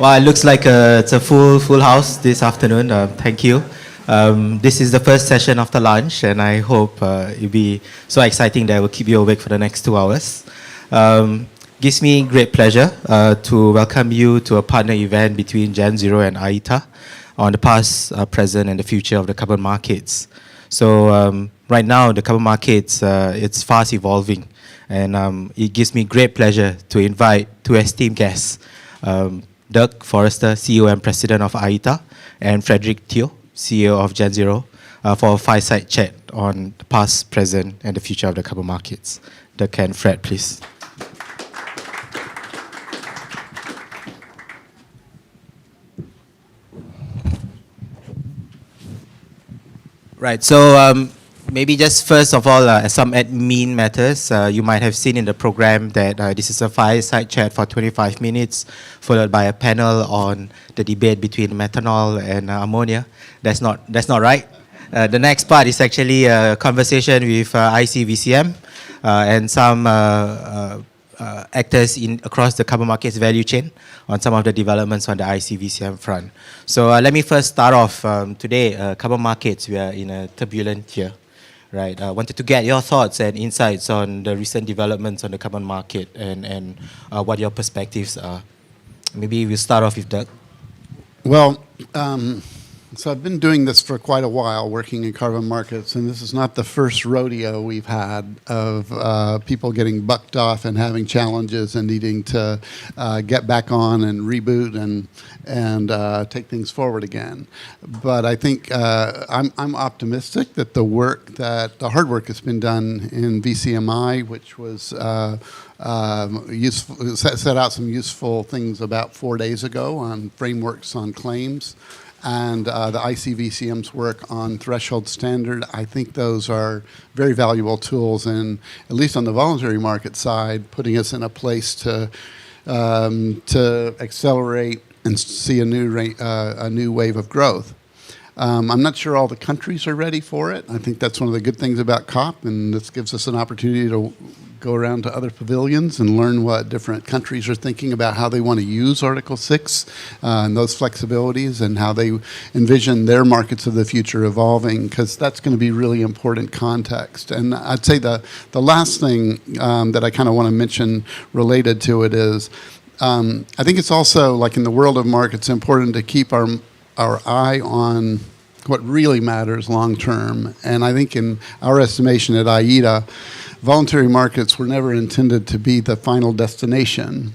Well, it looks like it's a full house this afternoon. Thank you. This is the first session after lunch, and I hope it'll be so exciting that it will keep you awake for the next 2 hours. Gives me great pleasure to welcome you to a partner event between Gen Zero and AITA on the past, present, and the future of the carbon markets. So right now, the carbon markets, it's fast evolving, and it gives me great pleasure to invite two esteemed guests. Doug Forrester, CEO and President of AITA, and Frederick Teo, CEO of Gen Zero, for a fireside chat on the past, present, and the future of the carbon markets. Doug and Fred, please. Right, so maybe just first of all, some admin matters. You might have seen in the program that this is a fireside chat for 25 minutes, followed by a panel on the debate between methanol and ammonia. That's not right. The next part is actually a conversation with ICVCM and some actors across the carbon markets value chain on some of the developments on the ICVCM front. So let me first start off today. Carbon markets, we are in a turbulent year. Right. I wanted to get your thoughts and insights on the recent developments on the carbon market and what your perspectives are. Maybe we'll start off with Doug. Well, so I've been doing this for quite a while, working in carbon markets, and this is not the first rodeo we've had of people getting bucked off and having challenges and needing to get back on and reboot and take things forward again. But I think I'm optimistic that the hard work that's been done in VCMI, which was useful, set out some useful things about 4 days ago on frameworks on claims, and the ICVCM's work on threshold standard. I think those are very valuable tools, and at least on the voluntary market side, putting us in a place to accelerate and see a new wave of growth. I'm not sure all the countries are ready for it. I think that's one of the good things about COP, and this gives us an opportunity to go around to other pavilions and learn what different countries are thinking about how they want to use Article 6 and those flexibilities and how they envision their markets of the future evolving, because that's going to be really important context. And I'd say the last thing that I kind of want to mention related to it is I think it's also, like in the world of markets, important to keep our eye on what really matters long term. And I think in our estimation at AITA, voluntary markets were never intended to be the final destination.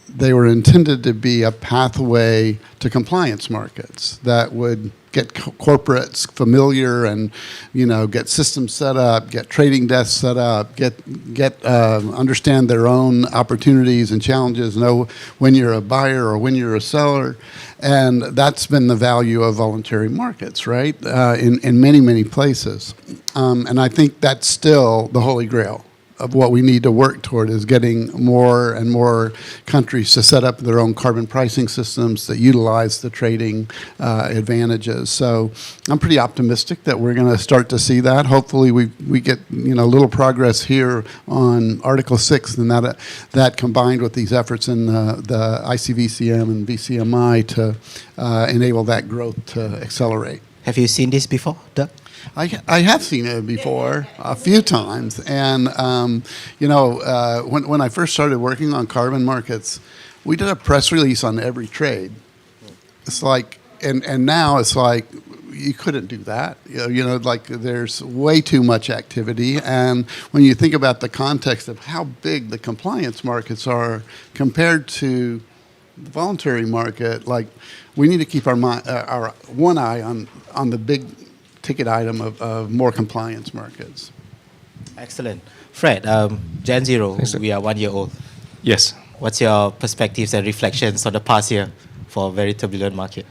They were intended to be a pathway to compliance markets that would get corporates familiar and, get systems set up, get trading desks set up, understand their own opportunities and challenges, know when you're a buyer or when you're a seller. And that's been the value of voluntary markets, right, in many, many places. And I think that's still the holy grail of what we need to work toward, is getting more and more countries to set up their own carbon pricing systems that utilize the trading advantages. So I'm pretty optimistic that we're going to start to see that. Hopefully we get a little progress here on Article 6, and that combined with these efforts in the ICVCM and VCMI to enable that growth to accelerate. Have you seen this before, Doug? I have seen it before a few times, and when I first started working on carbon markets, we did a press release on every trade. It's like, and now it's like you couldn't do that. Like there's way too much activity, and when you think about the context of how big the compliance markets are compared to the voluntary market, like we need to keep our one eye on the big ticket item of more compliance markets. Excellent. Fred, Gen Zero, we are 1 year old. Yes. What's your perspectives and reflections on the past year for a very turbulent market?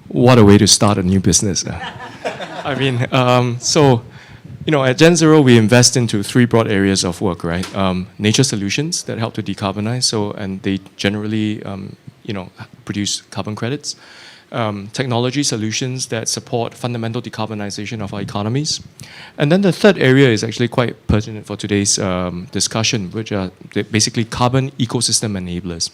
What a way to start a new business. I mean, at Gen Zero, we invest into three broad areas of work, right? Nature solutions that help to decarbonize, and they generally, produce carbon credits. Technology solutions that support fundamental decarbonization of our economies. And then the third area is actually quite pertinent for today's discussion, which are basically carbon ecosystem enablers.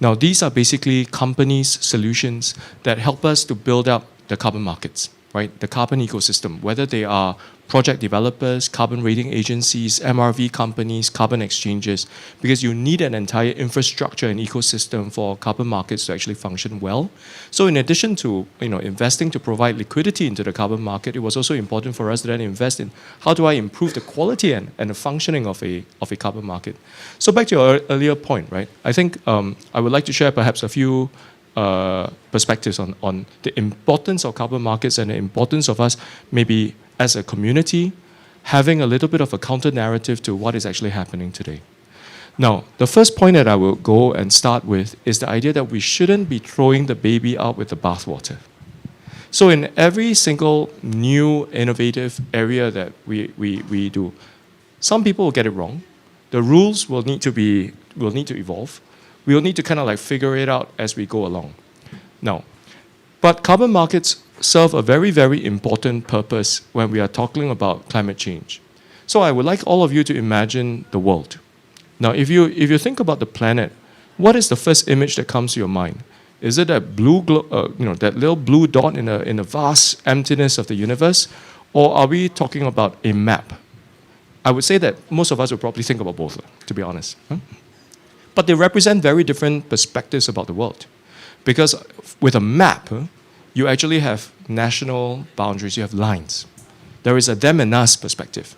Now, these are basically companies' solutions that help us to build up the carbon markets, right? The carbon ecosystem, whether they are project developers, carbon rating agencies, MRV companies, carbon exchanges, because you need an entire infrastructure and ecosystem for carbon markets to actually function well. So in addition to investing to provide liquidity into the carbon market, it was also important for us to then invest in how do I improve the quality and the functioning of a carbon market. So back to your earlier point, right? I think I would like to share perhaps a few perspectives on the importance of carbon markets and the importance of us maybe as a community having a little bit of a counter narrative to what is actually happening today. Now, the first point that I will go and start with is the idea that we shouldn't be throwing the baby out with the bathwater. So in every single new innovative area that we do, some people will get it wrong. The rules will need to evolve. We'll need to kind of like figure it out as we go along. Now, but carbon markets serve a very, very important purpose when we are talking about climate change. So I would like all of you to imagine the world. Now, if you think about the planet, what is the first image that comes to your mind? Is it that that little blue dot in the vast emptiness of the universe, or are we talking about a map? I would say that most of us would probably think about both, to be honest. But they represent very different perspectives about the world. Because with a map, you actually have national boundaries, you have lines. There is a them and us perspective.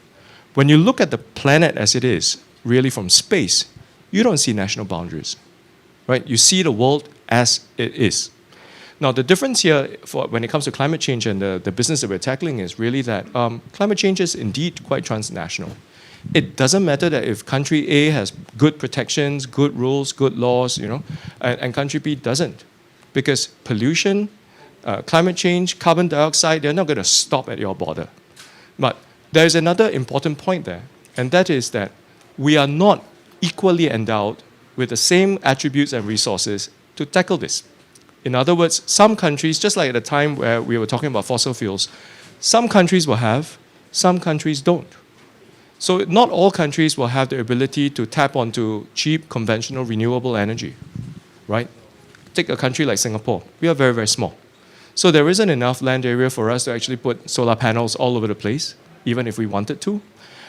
When you look at the planet as it is, really from space, you don't see national boundaries, right? You see the world as it is. Now, the difference here when it comes to climate change and the business that we're tackling is really that climate change is indeed quite transnational. It doesn't matter that if country A has good protections, good rules, good laws, and country B doesn't. Because pollution, climate change, carbon dioxide, they're not going to stop at your border. But there's another important point there, and that is that we are not equally endowed with the same attributes and resources to tackle this. In other words, some countries, just like at the time where we were talking about fossil fuels, some countries will have, some countries don't. So not all countries will have the ability to tap onto cheap, conventional, renewable energy, right? Take a country like Singapore. We are very, very small. So there isn't enough land area for us to actually put solar panels all over the place, even if we wanted to.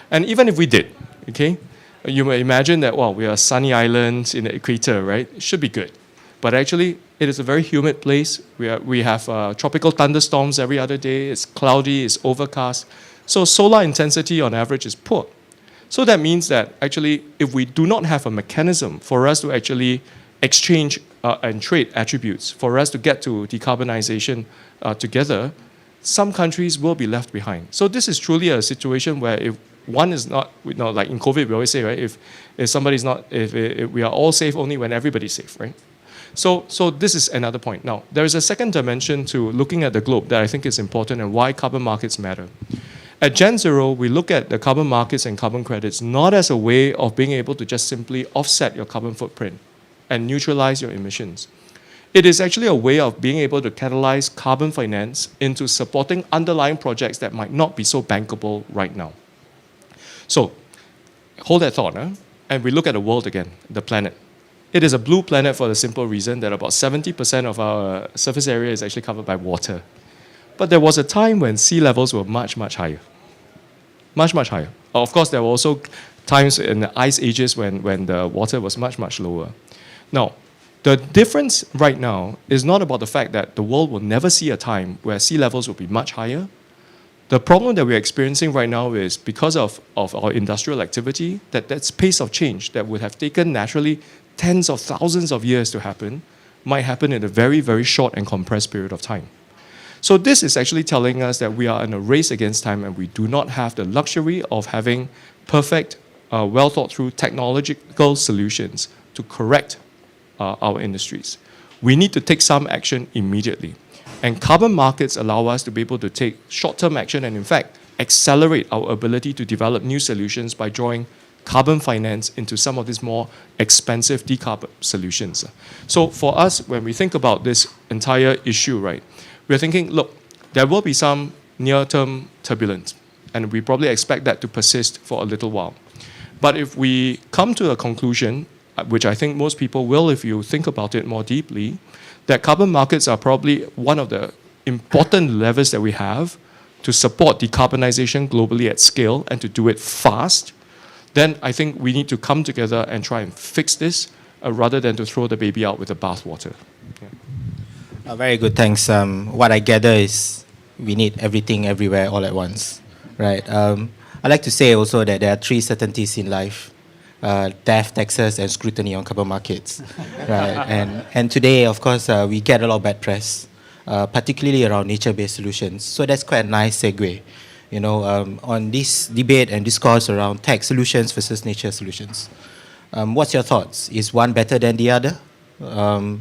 And even if we did, okay, you may imagine that, well, we are sunny islands in the equator, right? It should be good. But actually, it is a very humid place. We have tropical thunderstorms every other day. It's cloudy, it's overcast. So solar intensity on average is poor. So that means that actually, if we do not have a mechanism for us to actually exchange and trade attributes, for us to get to decarbonization together, some countries will be left behind. So this is truly a situation where if one is not, like in COVID, we always say, right, if somebody's not, if we are all safe only when everybody's safe, right? So this is another point. Now, there is a second dimension to looking at the globe that I think is important and why carbon markets matter. At Gen Zero, we look at the carbon markets and carbon credits not as a way of being able to just simply offset your carbon footprint and neutralize your emissions. It is actually a way of being able to catalyze carbon finance into supporting underlying projects that might not be so bankable right now. So, hold that thought, and we look at the world again, the planet. It is a blue planet for the simple reason that about 70% of our surface area is actually covered by water. But there was a time when sea levels were much, much higher. Much, much higher. Of course, there were also times in the ice ages when the water was much, much lower. Now, the difference right now is not about the fact that the world will never see a time where sea levels will be much higher. The problem that we're experiencing right now is because of our industrial activity, that pace of change that would have taken naturally tens of thousands of years to happen might happen in a very, very short and compressed period of time. So this is actually telling us that we are in a race against time and we do not have the luxury of having perfect, well thought through technological solutions to correct our industries. We need to take some action immediately. And carbon markets allow us to be able to take short-term action and in fact accelerate our ability to develop new solutions by drawing carbon finance into some of these more expensive decarb solutions. So for us, when we think about this entire issue, right, we're thinking, look, there will be some near-term turbulence, and we probably expect that to persist for a little while. But if we come to a conclusion which I think most people will if you think about it more deeply, that carbon markets are probably one of the important levers that we have to support decarbonization globally at scale and to do it fast, then I think we need to come together and try and fix this rather than to throw the baby out with the bathwater. Yeah. Very good, thanks. What I gather is we need everything everywhere all at once, right? I like to say also that there are three certainties in life: death, taxes, and scrutiny on carbon markets, right? And today, of course, we get a lot of bad press, particularly around nature-based solutions. So that's quite a nice segue, on this debate and discourse around tech solutions versus nature solutions. What's your thoughts? Is one better than the other?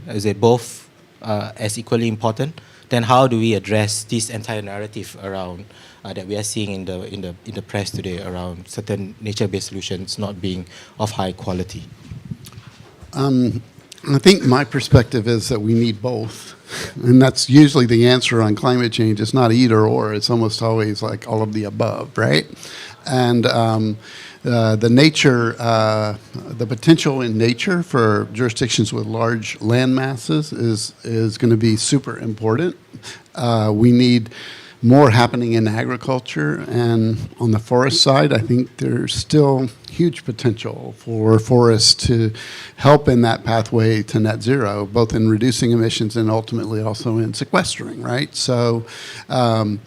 Is it both as equally important? Then how do we address this entire narrative around that we are seeing in the press today around certain nature-based solutions not being of high quality? I think my perspective is that we need both. And that's usually the answer on climate change. It's not either or. It's almost always like all of the above, right? And the potential in nature for jurisdictions with large land masses is going to be super important. We need more happening in agriculture, and on the forest side, I think there's still huge potential for forests to help in that pathway to net zero, both in reducing emissions and ultimately also in sequestering, right? So, but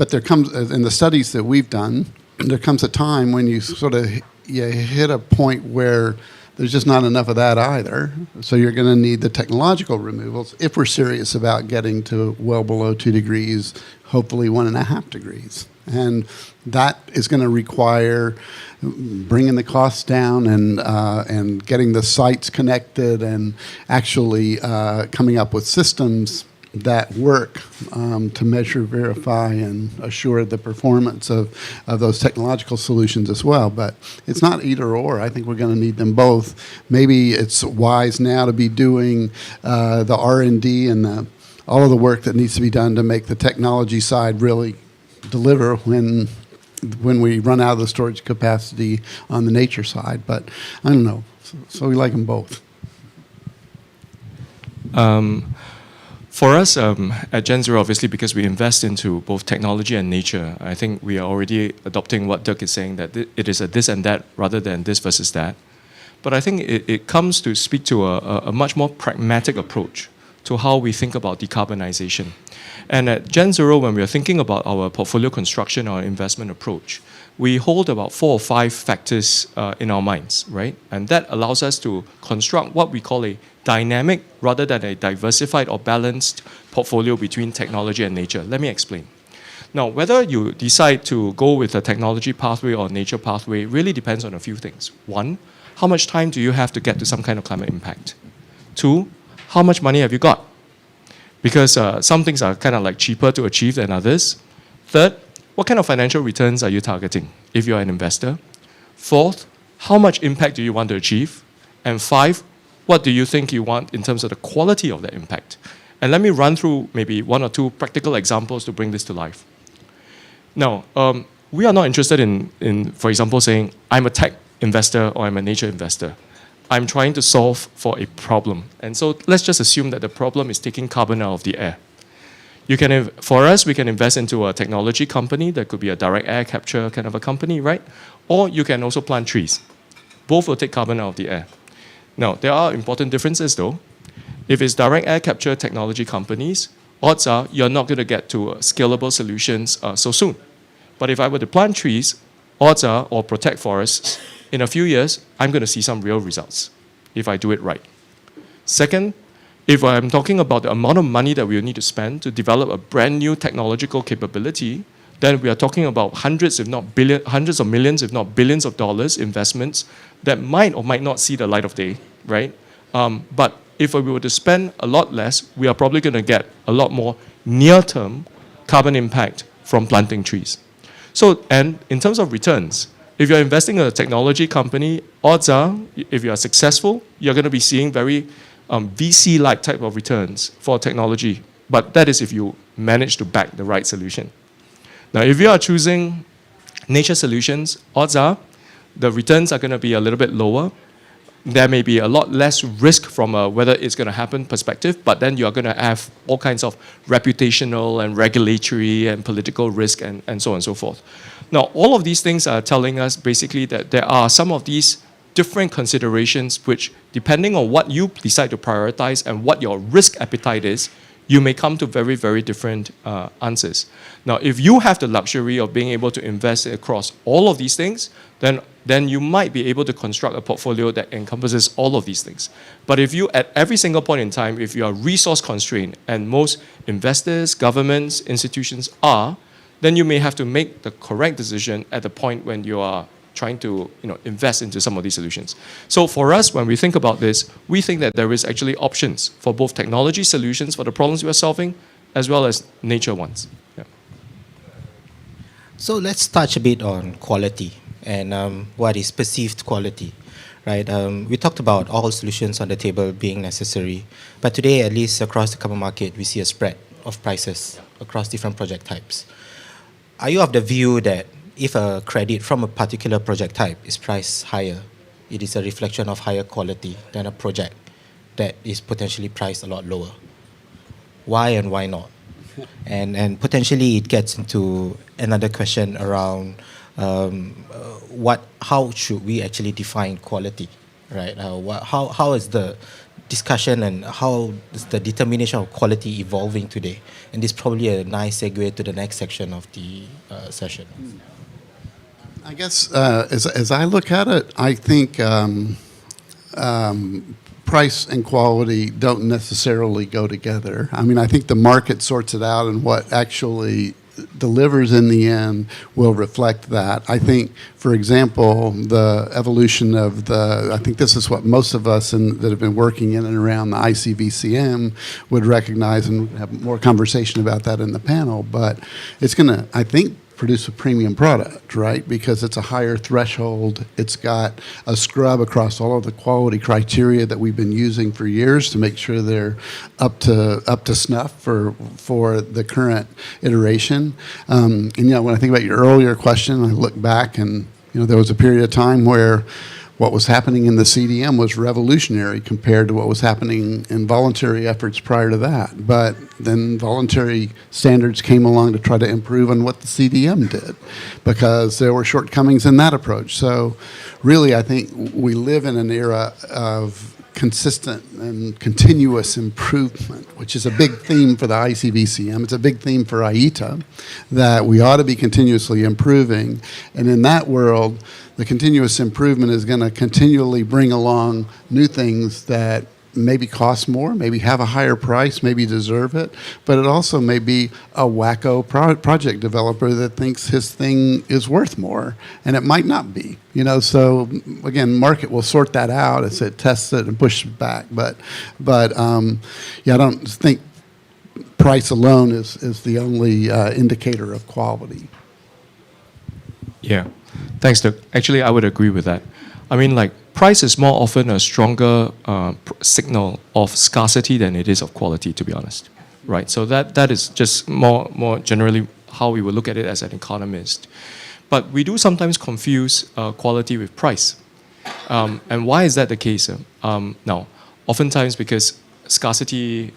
there comes, in the studies that we've done, there comes a time when you hit a point where there's just not enough of that either. So you're going to need the technological removals if we're serious about getting to well below 2 degrees, hopefully 1.5 degrees. And that is going to require bringing the costs down and getting the sites connected and actually coming up with systems that work to measure, verify, and assure the performance of those technological solutions as well. But it's not either or. I think we're going to need them both. Maybe it's wise now to be doing the R&D and all of the work that needs to be done to make the technology side really deliver when we run out of the storage capacity on the nature side. But I don't know. So we like them both. For us at Gen Zero, obviously, because we invest into both technology and nature, I think we are already adopting what Dirk is saying, that it is a this and that rather than this versus that. But I think it comes to speak to a much more pragmatic approach to how we think about decarbonization. And at Gen Zero, when we are thinking about our portfolio construction, our investment approach, we hold about 4 or 5 factors in our minds, right? And that allows us to construct what we call a dynamic rather than a diversified or balanced portfolio between technology and nature. Let me explain. Now, whether you decide to go with a technology pathway or nature pathway really depends on a few things. 1, how much time do you have to get to some kind of climate impact? 2, how much money have you got? Because some things are kind of like cheaper to achieve than others. 3rd, what kind of financial returns are you targeting if you're an investor? 4th, how much impact do you want to achieve? And 5, what do you think you want in terms of the quality of that impact? And let me run through maybe 1 or 2 practical examples to bring this to life. Now, we are not interested in, for example, saying, I'm a tech investor or I'm a nature investor. I'm trying to solve for a problem. And so let's just assume that the problem is taking carbon out of the air. For us, we can invest into a technology company that could be a direct air capture kind of a company, right? Or you can also plant trees. Both will take carbon out of the air. Now, there are important differences though. If it's direct air capture technology companies, odds are you're not going to get to scalable solutions so soon. But if I were to plant trees, odds are, or protect forests, in a few years, I'm going to see some real results if I do it right. Second, if I'm talking about the amount of money that we will need to spend to develop a brand new technological capability, then we are talking about hundreds of millions, if not billions of dollars investments that might or might not see the light of day, right? But if we were to spend a lot less, we are probably going to get a lot more near-term carbon impact from planting trees. So, and in terms of returns, if you're investing in a technology company, odds are, if you are successful, you're going to be seeing very VC-like type of returns for technology. But that is if you manage to back the right solution. Now, if you are choosing nature solutions, odds are the returns are going to be a little bit lower. There may be a lot less risk from a whether it's going to happen perspective, but then you're going to have all kinds of reputational and regulatory and political risk and so on and so forth. Now, all of these things are telling us basically that there are some of these different considerations which, depending on what you decide to prioritize and what your risk appetite is, you may come to very, very different answers. Now, if you have the luxury of being able to invest across all of these things, then you might be able to construct a portfolio that encompasses all of these things. But if you, at every single point in time, if you are resource constrained, and most investors, governments, institutions are, then you may have to make the correct decision at the point when you are trying to invest into some of these solutions. So for us, when we think about this, we think that there is actually options for both technology solutions for the problems we are solving, as well as nature ones. Yeah. So let's touch a bit on quality and what is perceived quality, right? We talked about all solutions on the table being necessary, but today, at least across the carbon market, we see a spread of prices across different project types. Are you of the view that if a credit from a particular project type is priced higher, it is a reflection of higher quality than a project that is potentially priced a lot lower? Why and why not? And potentially it gets into another question around how should we actually define quality, right? How is the discussion and how is the determination of quality evolving today? And this is probably a nice segue to the next section of the session. I guess as I look at it, I think price and quality don't necessarily go together. I mean, I think the market sorts it out, and what actually delivers in the end will reflect that. I think, for example, the evolution of I think this is what most of us that have been working in and around the ICVCM would recognize, and have more conversation about that in the panel, but it's going to, I think, produce a premium product, right? Because it's a higher threshold. It's got a scrub across all of the quality criteria that we've been using for years to make sure they're up to snuff for the current iteration. And when I think about your earlier question, I look back and there was a period of time where what was happening in the CDM was revolutionary compared to what was happening in voluntary efforts prior to that. But then voluntary standards came along to try to improve on what the CDM did, because there were shortcomings in that approach. So really, I think we live in an era of consistent and continuous improvement, which is a big theme for the ICVCM. It's a big theme for IETA, that we ought to be continuously improving. And in that world, the continuous improvement is going to continually bring along new things that maybe cost more, maybe have a higher price, maybe deserve it, but it also may be a wacko project developer that thinks his thing is worth more, and it might not be. So again, market will sort that out as it tests it and pushes it back. But I don't think price alone is the only indicator of quality. Yeah. Thanks, Doug. Actually, I would agree with that. I mean, price is more often a stronger signal of scarcity than it is of quality, to be honest, right? So that is just more generally how we would look at it as an economist. But we do sometimes confuse quality with price. And why is that the case? Now, oftentimes because scarcity,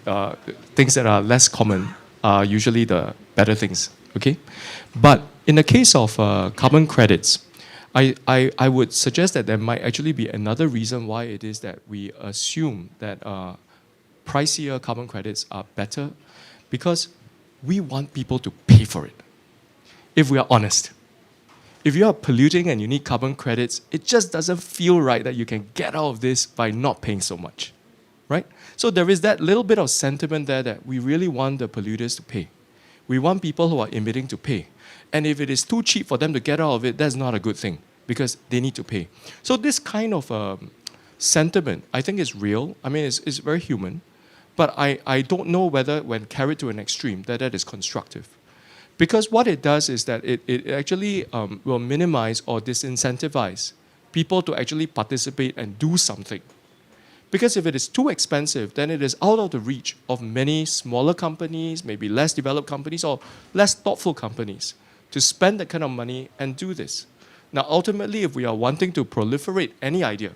things that are less common are usually the better things, okay? But in the case of carbon credits, I would suggest that there might actually be another reason why it is that we assume that pricier carbon credits are better, because we want people to pay for it, if we are honest. If you are polluting and you need carbon credits, it just doesn't feel right that you can get out of this by not paying so much, right? So there is that little bit of sentiment there that we really want the polluters to pay. We want people who are emitting to pay. And if it is too cheap for them to get out of it, that's not a good thing, because they need to pay. So this kind of sentiment, I think, is real. I mean, it's very human. But I don't know whether, when carried to an extreme, that is constructive. Because what it does is that it actually will minimize or disincentivize people to actually participate and do something. Because if it is too expensive, then it is out of the reach of many smaller companies, maybe less developed companies, or less thoughtful companies to spend that kind of money and do this. Now, ultimately, if we are wanting to proliferate any idea,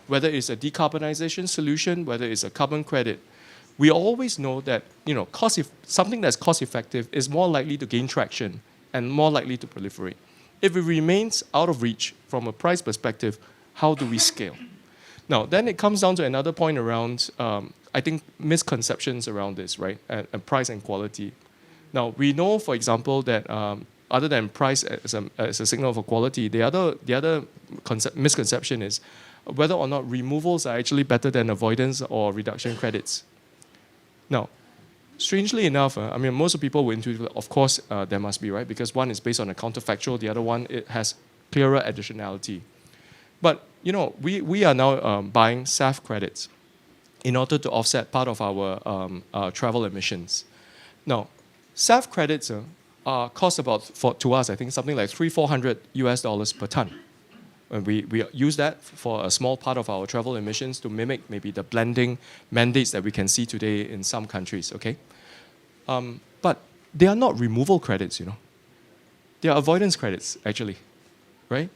whether it's a decarbonization solution, whether it's a carbon credit, we always know that something that's cost effective is more likely to gain traction and more likely to proliferate. If it remains out of reach from a price perspective, how do we scale? Now, then it comes down to another point around, I think, misconceptions around this, right? And price and quality. Now, we know, for example, that other than price as a signal for quality, the other misconception is whether or not removals are actually better than avoidance or reduction credits. Now, strangely enough, most of people will intuit, of course, there must be, right? Because one is based on a counterfactual, the other one, it has clearer additionality. But, we are now buying SAF credits in order to offset part of our travel emissions. Now, SAF credits cost about, to us, I think something like $300-400 per ton. And we use that for a small part of our travel emissions to mimic maybe the blending mandates that we can see today in some countries, okay? But they are not removal credits, They are avoidance credits, actually, right?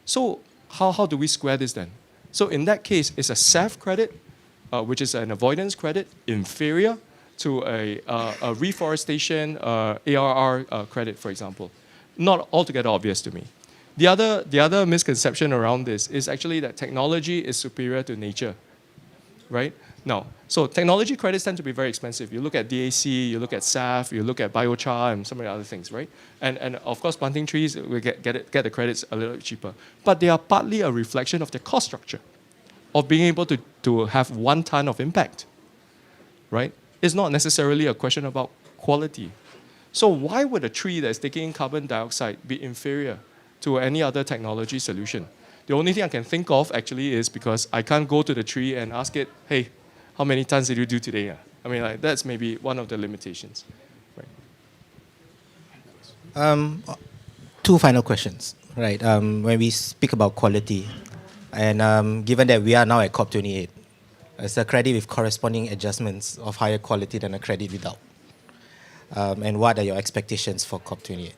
So how do we square this then? So in that case, it's a SAF credit, which is an avoidance credit, inferior to a reforestation ARR credit, for example. Not altogether obvious to me. The other misconception around this is actually that technology is superior to nature, right? Now, so technology credits tend to be very expensive. You look at DAC, you look at SAF, you look at biochar, and some of the other things, right? And of course, planting trees, we get the credits a little cheaper. But they are partly a reflection of the cost structure, of being able to have 1 ton of impact, right? It's not necessarily a question about quality. So why would a tree that's taking in carbon dioxide be inferior to any other technology solution? The only thing I can think of actually is because I can't go to the tree and ask it, hey, how many tons did you do today? That's maybe one of the limitations. Right. 2 final questions, right? When we speak about quality, and given that we are now at COP28, it's a credit with corresponding adjustments of higher quality than a credit without. And what are your expectations for COP28?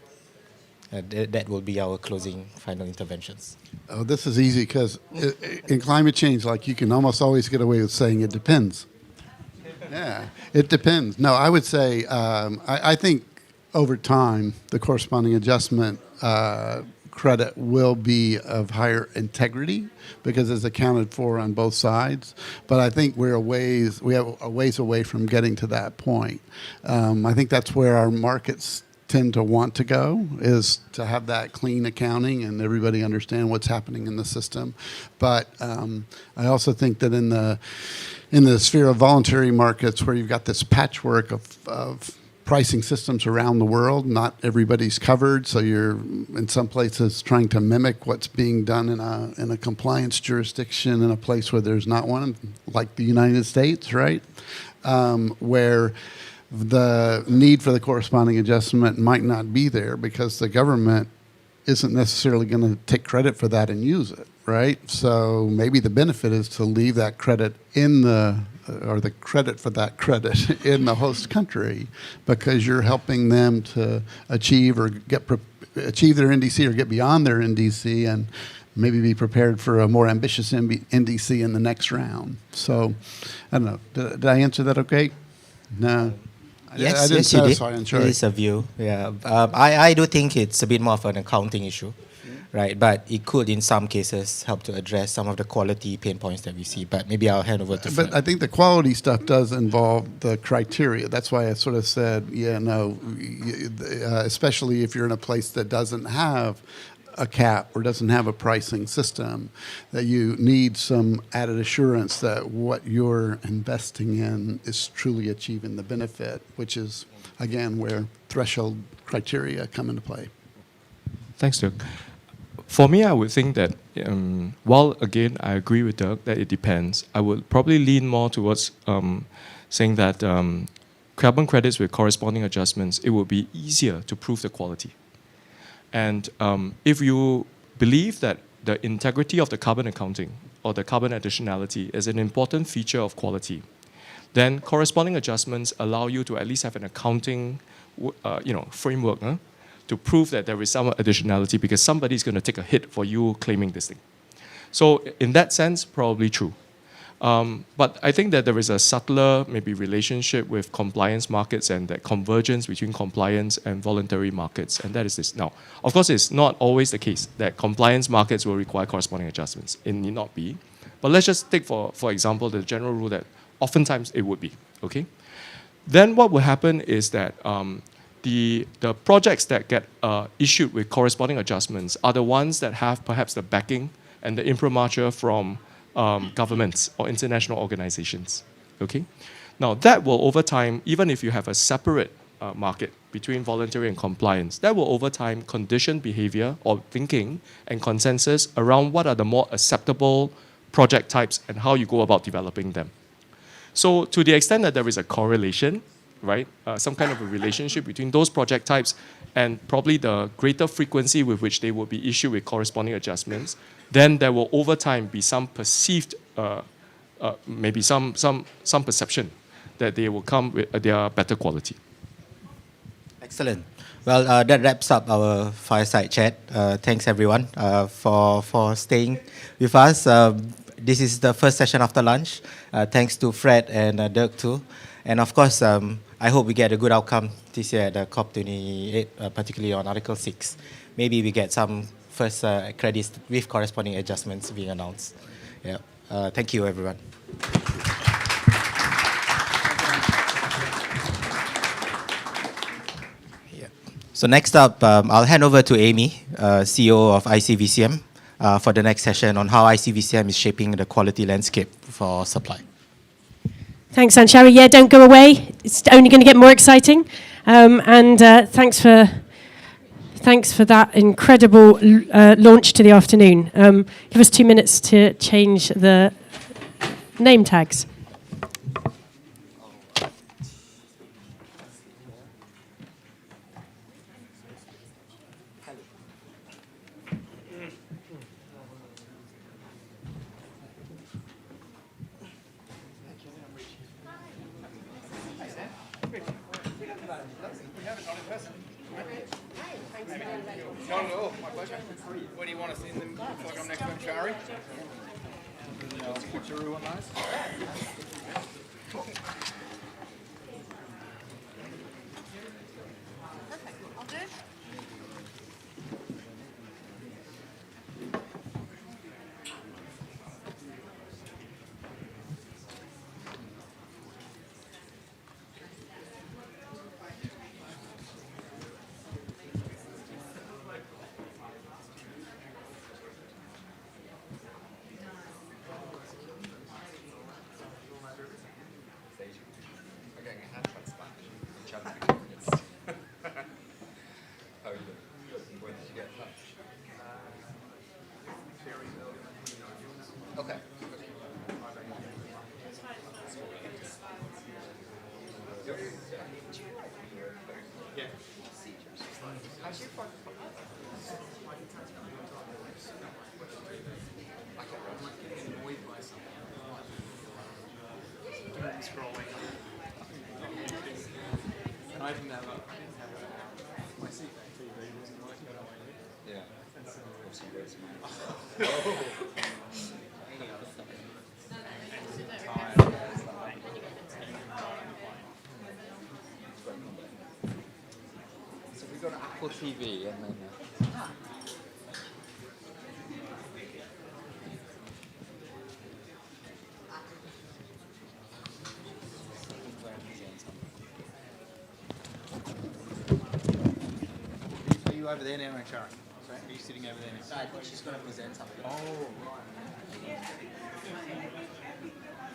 That will be our closing final interventions. Oh, this is easy because in climate change, you can almost always get away with saying it depends. Yeah, it depends. No, I would say I think over time the corresponding adjustment credit will be of higher integrity because it's accounted for on both sides. But I think we have a ways away from getting to that point. I think that's where our markets tend to want to go, is to have that clean accounting and everybody understand what's happening in the system. But I also think that in the sphere of voluntary markets, where you've got this patchwork of pricing systems around the world, not everybody's covered, so you're in some places trying to mimic what's being done in a compliance jurisdiction in a place where there's not one, like the United States, right? Where the need for the corresponding adjustment might not be there because the government isn't necessarily going to take credit for that and use it, right? So maybe the benefit is to leave that credit or the credit for that credit in the host country, because you're helping them to achieve their NDC or get beyond their NDC and maybe be prepared for a more ambitious NDC in the next round. So, I don't know. Did I answer that okay? No. Yes, I didn't you did. satisfy. It is a view. Yeah, I do think it's a bit more of an accounting issue, right? But it could, in some cases, help to address some of the quality pain points that we see. But maybe I'll hand over to Fred. But I think the quality stuff does involve the criteria. That's why I sort of said, especially if you're in a place that doesn't have a cap or doesn't have a pricing system, that you need some added assurance that what you're investing in is truly achieving the benefit, which is, again, where threshold criteria come into play. Thanks, Dirk. For me, I would think that while, again, I agree with Dirk that it depends, I would probably lean more towards saying that carbon credits with corresponding adjustments, it would be easier to prove the quality. And if you believe that the integrity of the carbon accounting or the carbon additionality is an important feature of quality, then corresponding adjustments allow you to at least have an accounting framework to prove that there is some additionality because somebody's going to take a hit for you claiming this thing. So in that sense, probably true. But I think that there is a subtler maybe relationship with compliance markets and that convergence between compliance and voluntary markets, and that is this. Now, of course, it's not always the case that compliance markets will require corresponding adjustments. It need not be. But let's just take, for example, the general rule that oftentimes it would be, okay? Then what will happen is that the projects that get issued with corresponding adjustments are the ones that have perhaps the backing and the imprimatur from governments or international organizations, okay? Now that will over time, even if you have a separate market between voluntary and compliance, that will over time condition behavior or thinking and consensus around what are the more acceptable project types and how you go about developing them. So to the extent that there is a correlation, right, some kind of a relationship between those project types and probably the greater frequency with which they will be issued with corresponding adjustments, then there will over time be some perceived, maybe some perception that they will come with their better quality. Excellent. Well, that wraps up our fireside chat. Thanks everyone for staying with us. This is the first session after lunch. Thanks to Fred and Dirk too. And of course, I hope we get a good outcome this year at the COP28, particularly on Article 6. Maybe we get some first credits with corresponding adjustments being announced. Yeah. Thank you, everyone. Yeah. So next up, I'll hand over to Amy, CEO of ICVCM, for the next session on how ICVCM is shaping the quality landscape for supply. Thanks, Anshari. Yeah, don't go away. It's only going to get more exciting. Thanks for that incredible launch to the afternoon. Give us 2 minutes to change the name tags. Not at all. My pleasure. Where do you want us in? Looks like I'm next to Shari. Switcheroo on those. All good? Okay. I didn't have my seat back TV wasn't working. Yeah. So we got an Apple TV and then. Are you over there now, Shari? Sorry? Are you sitting over there now? No, I think she's going to present something. Oh, right.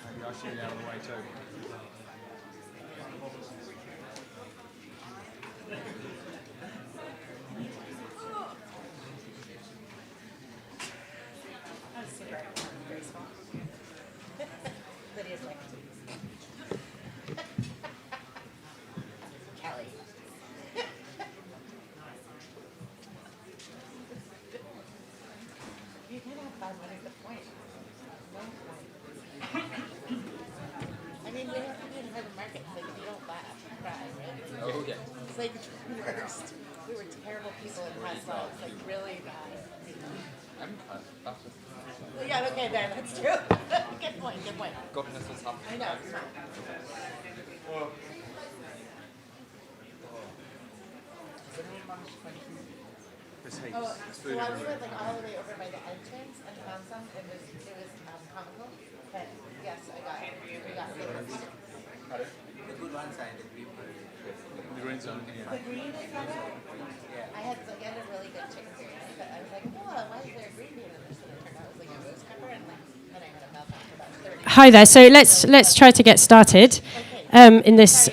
Maybe I should get out of the way too. Lydia's like, Kelly. You can have fun. What is the point? No point. I mean, we have to do it for the market. Like, if you don't laugh, you cry, right? Oh, yeah. It's like the worst. We were terrible people in past lives, like really bad. Yeah, okay, there, that's true. Good point, good point. I know, it's fine. Oh, so I we went like all the way over by the entrance and found some. It was comical, but yes, we got it. The good ones are in the green one. The green zone. The green is on it? I had a really good chicken experience, but I was like, oh, why is there a green bean in this? And it turned out it was like a rose pepper, and then I had a meltdown for about 30 minutes. Hi there. So let's try to get started in this.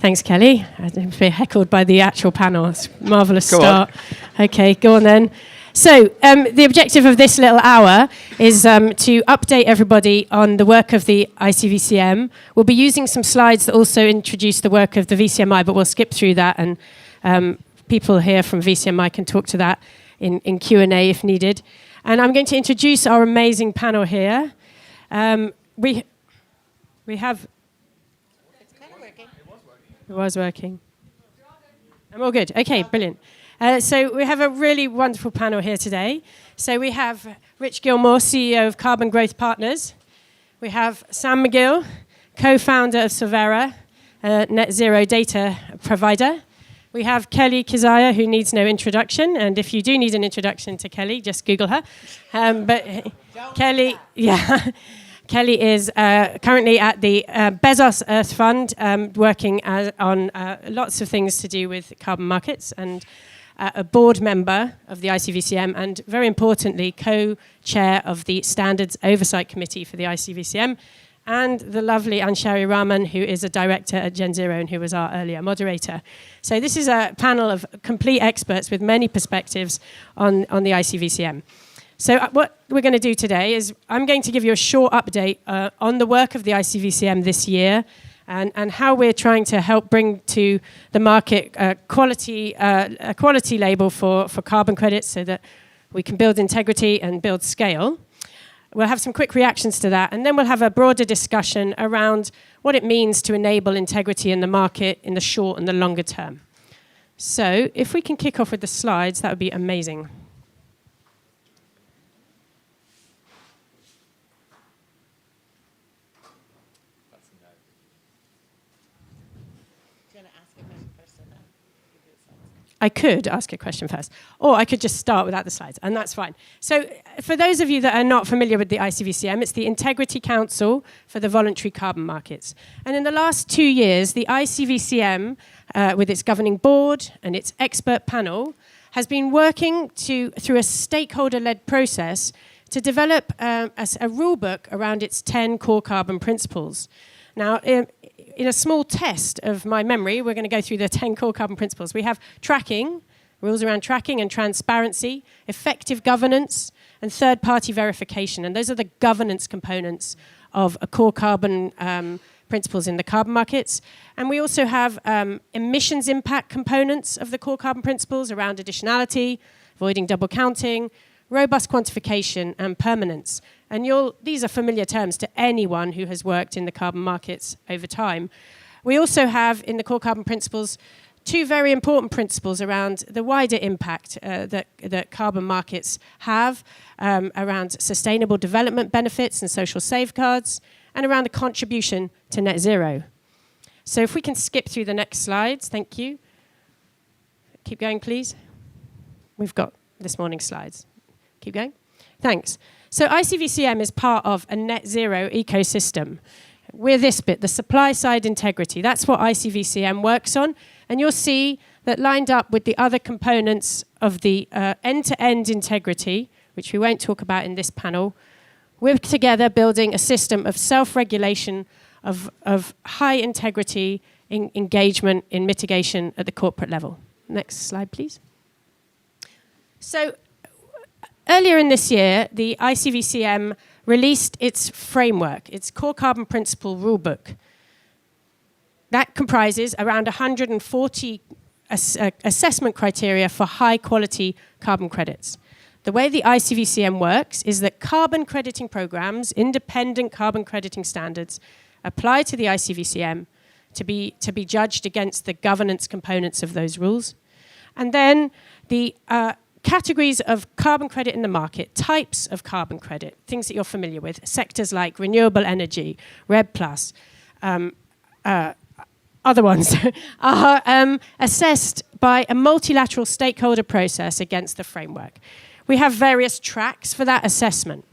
Thanks, Kelly. I didn't feel heckled by the actual panel. It's a marvellous start. Okay, go on then. So the objective of this little hour is to update everybody on the work of the ICVCM. We'll be using some slides that also introduce the work of the VCMI, but we'll skip through that, and people here from VCMI can talk to that in Q&A if needed. And I'm going to introduce our amazing panel here. We have... It's kind of working. It was working. I'm all good. Okay, brilliant. So we have a really wonderful panel here today. So we have Rich Gilmore, CEO of Carbon Growth Partners. We have Sam McGill, co-founder of Solvera, a net zero data provider. We have Kelly Keziah, who needs no introduction. And if you do need an introduction to Kelly, just Google her. But Kelly, yeah. Kelly is currently at the Bezos Earth Fund, working on lots of things to do with carbon markets, and a board member of the ICVCM, and very importantly, co-chair of the Standards Oversight Committee for the ICVCM, and the lovely Anshari Rahman, who is a director at Gen Zero and who was our earlier moderator. So this is a panel of complete experts with many perspectives on the ICVCM. So what we're going to do today is I'm going to give you a short update on the work of the ICVCM this year, and how we're trying to help bring to the market a quality label for carbon credits so that we can build integrity and build scale. We'll have some quick reactions to that, and then we'll have a broader discussion around what it means to enable integrity in the market in the short and the longer term. So if we can kick off with the slides, that would be amazing. I could ask a question first, or I could just start without the slides, and that's fine. So for those of you that are not familiar with the ICVCM, it's the Integrity Council for the Voluntary Carbon Markets. And in the last 2 years, the ICVCM, with its governing board and its expert panel, has been working through a stakeholder-led process to develop a rule book around its 10 core carbon principles. Now, in a small test of my memory, we're going to go through the 10 core carbon principles. We have tracking, rules around tracking and transparency, effective governance, and third-party verification. And those are the governance components of a core carbon principles in the carbon markets. And we also have emissions impact components of the core carbon principles around additionality, avoiding double counting, robust quantification, and permanence. And these are familiar terms to anyone who has worked in the carbon markets over time. We also have, in the core carbon principles, 2 very important principles around the wider impact that carbon markets have, around sustainable development benefits and social safeguards, and around the contribution to net zero. So if we can skip through the next slides, thank you. Keep going, please. We've got this morning's slides. Keep going. Thanks. So ICVCM is part of a net zero ecosystem. We're this bit, the supply side integrity. That's what ICVCM works on. And you'll see that lined up with the other components of the end-to-end integrity, which we won't talk about in this panel, we're together building a system of self-regulation, of high integrity engagement in mitigation at the corporate level. Next slide, please. So earlier in this year, the ICVCM released its framework, its core carbon principle rulebook. That comprises around 140 assessment criteria for high-quality carbon credits. The way the ICVCM works is that carbon crediting programs, independent carbon crediting standards, apply to the ICVCM, to be judged against the governance components of those rules. And then the categories of carbon credit in the market, types of carbon credit, things that you're familiar with, sectors like renewable energy, RED+, other ones, are assessed by a multilateral stakeholder process against the framework. We have various tracks for that assessment.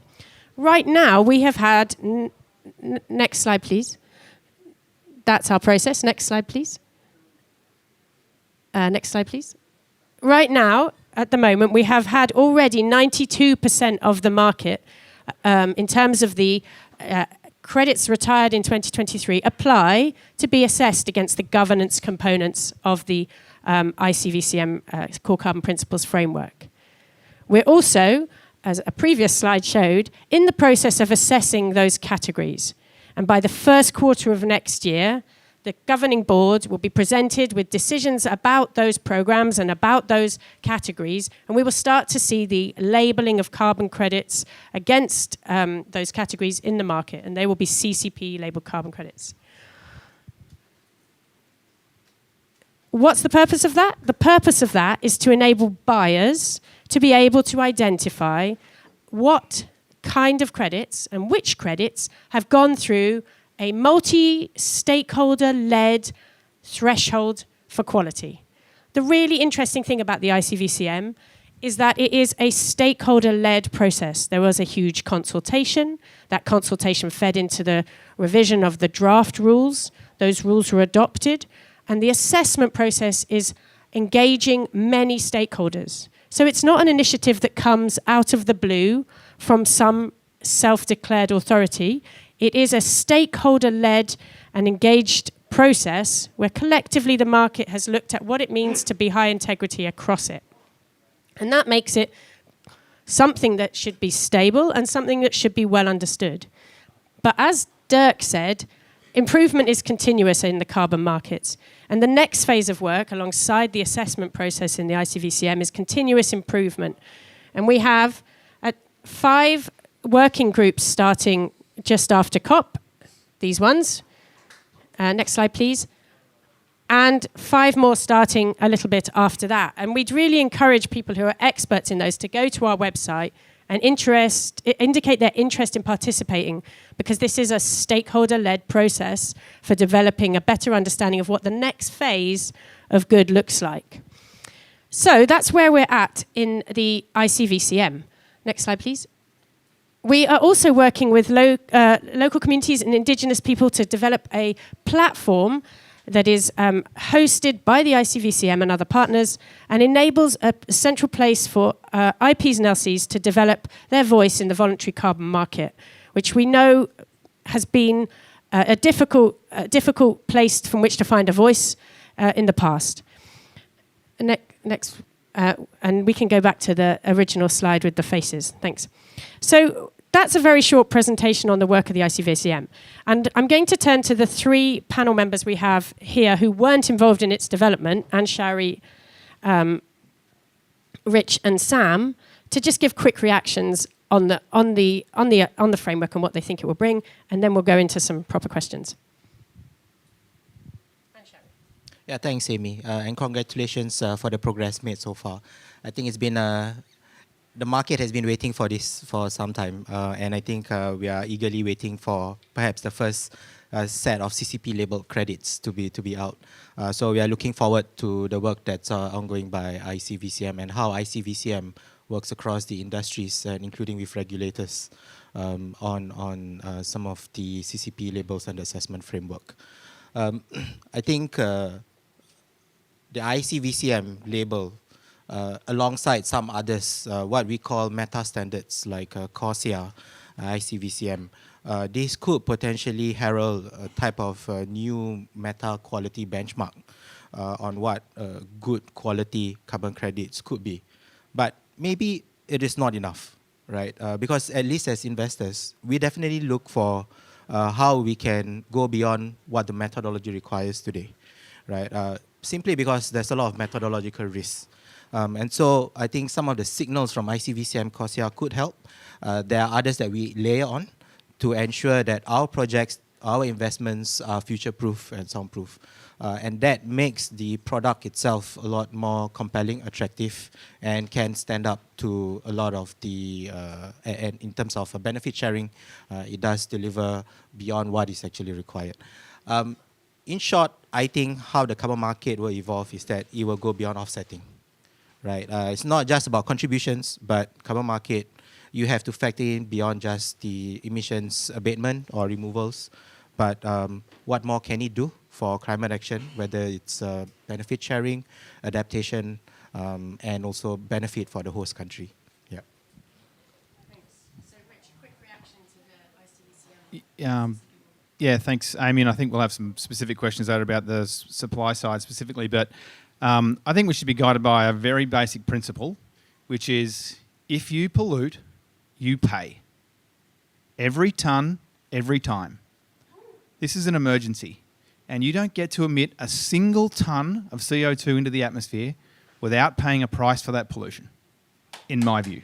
Right now, we have had, next slide, please. That's our process. Next slide, please. Next slide, please. Right now, at the moment, we have had already 92% of the market, in terms of the credits retired in 2023, apply to be assessed against the governance components of the ICVCM Core Carbon Principles framework. We're also, as a previous slide showed, in the process of assessing those categories. And by the first quarter of next year, the governing board will be presented with decisions about those programs and about those categories, and we will start to see the labeling of carbon credits against those categories in the market, and they will be CCP labeled carbon credits. What's the purpose of that? The purpose of that is to enable buyers to be able to identify what kind of credits and which credits have gone through a multi-stakeholder-led threshold for quality. The really interesting thing about the ICVCM is that it is a stakeholder-led process. There was a huge consultation. That consultation fed into the revision of the draft rules. Those rules were adopted. And the assessment process is engaging many stakeholders. So it's not an initiative that comes out of the blue from some self-declared authority. It is a stakeholder-led and engaged process where collectively the market has looked at what it means to be high integrity across it. And that makes it something that should be stable and something that should be well understood. But as Dirk said, improvement is continuous in the carbon markets. And the next phase of work alongside the assessment process in the ICVCM is continuous improvement. And we have 5 working groups starting just after COP, these ones. Next slide, please. And 5 more starting a little bit after that. And we'd really encourage people who are experts in those to go to our website and indicate their interest in participating, because this is a stakeholder-led process for developing a better understanding of what the next phase of good looks like. So that's where we're at in the ICVCM. Next slide, please. We are also working with local communities and indigenous people to develop a platform that is hosted by the ICVCM and other partners and enables a central place for IPs and LCs to develop their voice in the voluntary carbon market, which we know has been a difficult place from which to find a voice in the past. Next, and we can go back to the original slide with the faces. Thanks. So that's a very short presentation on the work of the ICVCM. And I'm going to turn to the 3 panel members we have here who weren't involved in its development, Anne-Shari, Rich and Sam, to just give quick reactions on the framework and what they think it will bring, and then we'll go into some proper questions. Yeah, thanks, Amy, and congratulations for the progress made so far. I think it's been the market has been waiting for this for some time, and I think we are eagerly waiting for perhaps the first set of CCP labeled credits to be out. So we are looking forward to the work that's ongoing by ICVCM and how ICVCM works across the industries, including with regulators on some of the CCP labels and assessment framework. I think the ICVCM label, alongside some others, what we call meta standards like CORSIA, ICVCM, this could potentially herald a type of new meta quality benchmark on what good quality carbon credits could be. But maybe it is not enough, right? Because at least as investors, we definitely look for how we can go beyond what the methodology requires today, right? Simply because there's a lot of methodological risks. And so I think some of the signals from ICVCM CORSIA could help. There are others that we layer on to ensure that our projects our investments are future-proof and soundproof. And that makes the product itself a lot more compelling, attractive, and can stand up to a lot of the, and in terms of benefit sharing, it does deliver beyond what is actually required. In short, I think how the carbon market will evolve is that it will go beyond offsetting, right? It's not just about contributions, but carbon market, you have to factor in beyond just the emissions abatement or removals, but what more can it do for climate action, whether it's benefit sharing, adaptation, and also benefit for the host country. Yeah. Thanks. So, Rich, quick reaction to the ICVCM. Yeah, thanks, Amy. And I think we'll have some specific questions later about the supply side specifically. But I think we should be guided by a very basic principle, which is if you pollute, you pay. Every tonne, every time. This is an emergency. And you don't get to emit a single tonne of CO2 into the atmosphere without paying a price for that pollution, in my view.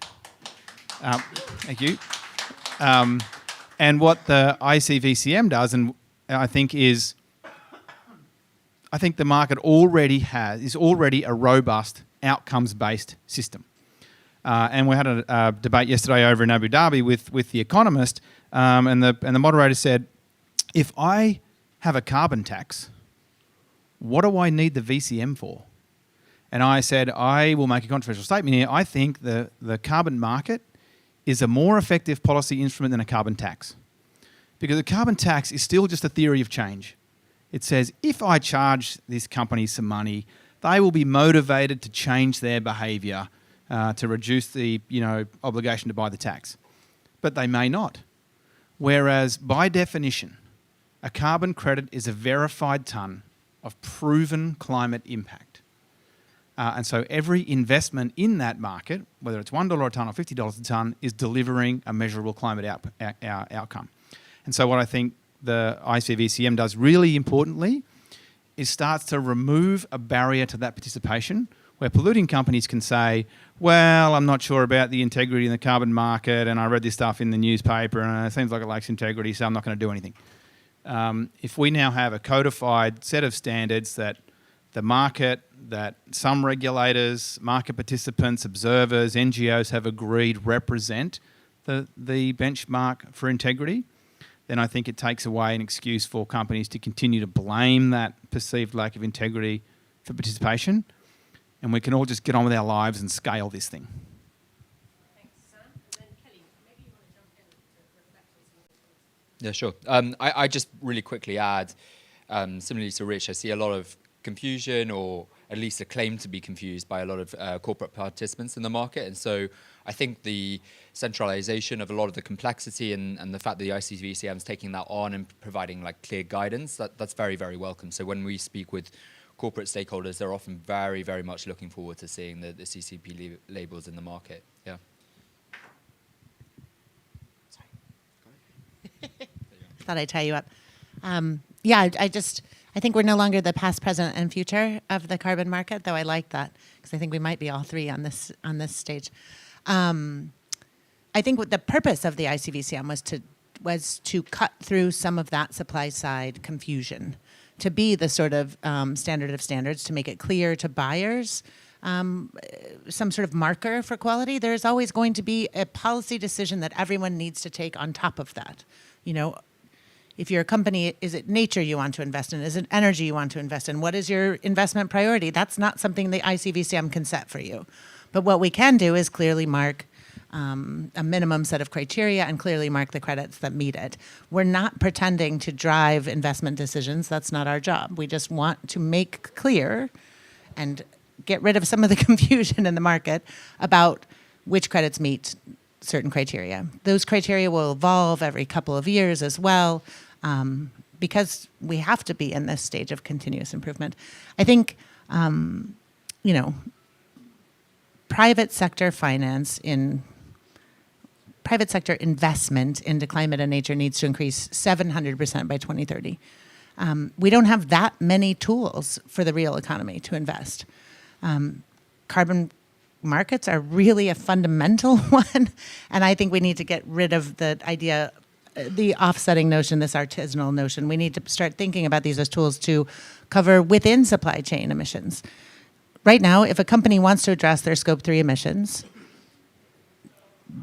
Thank you. And what the ICVCM does, and I think is, I think the market is already a robust outcomes-based system. And we had a debate yesterday over in Abu Dhabi with the Economist, and the moderator said, if I have a carbon tax, what do I need the VCM for? And I said, I will make a controversial statement here. I think the carbon market is a more effective policy instrument than a carbon tax. Because a carbon tax is still just a theory of change. It says, if I charge this company some money, they will be motivated to change their behaviour to reduce the obligation to buy the tax. But they may not. Whereas, by definition, a carbon credit is a verified tonne of proven climate impact. And so every investment in that market, whether it's $1 a tonne or $50 a tonne, is delivering a measurable climate outcome. And so what I think the ICVCM does really importantly is starts to remove a barrier to that participation, where polluting companies can say, well, I'm not sure about the integrity in the carbon market, and I read this stuff in the newspaper, and it seems like it lacks integrity, so I'm not going to do anything. If we now have a codified set of standards that the market, that some regulators, market participants, observers, NGOs have agreed represent the benchmark for integrity, then I think it takes away an excuse for companies to continue to blame that perceived lack of integrity for participation, and we can all just get on with our lives and scale this thing. Thanks, Sam. And then Kelly, maybe you want to jump in to reflect on some of the Yeah, sure. I just really quickly add, similarly to Rich, I see a lot of confusion, or at least a claim to be confused by a lot of corporate participants in the market. And so I think the centralization of a lot of the complexity and the fact that the ICVCM is taking that on and providing like clear guidance, that's very, very welcome. So when we speak with corporate stakeholders, they're often very, very much looking forward to seeing the CCP labels in the market. Yeah. Thought I'd tie you up. I think we're no longer the past, present, and future of the carbon market, though I like that because I think we might be all three on this stage. I think what the purpose of the ICVCM was to cut through some of that supply side confusion, to be the sort of standard of standards, to make it clear to buyers, some sort of marker for quality. There's always going to be a policy decision that everyone needs to take on top of that. If you're a company, is it nature you want to invest in? Is it energy you want to invest in? What is your investment priority? That's not something the ICVCM can set for you. But what we can do is clearly mark a minimum set of criteria and clearly mark the credits that meet it. We're not pretending to drive investment decisions. That's not our job. We just want to make clear and get rid of some of the confusion in the market about which credits meet certain criteria. Those criteria will evolve every couple of years as well, because we have to be in this stage of continuous improvement. I think, private sector investment into climate and nature needs to increase 700% by 2030. We don't have that many tools for the real economy to invest. Carbon markets are really a fundamental one, and I think we need to get rid of the idea the offsetting notion, this artisanal notion. We need to start thinking about these as tools to cover within supply chain emissions. Right now, if a company wants to address their Scope 3 emissions,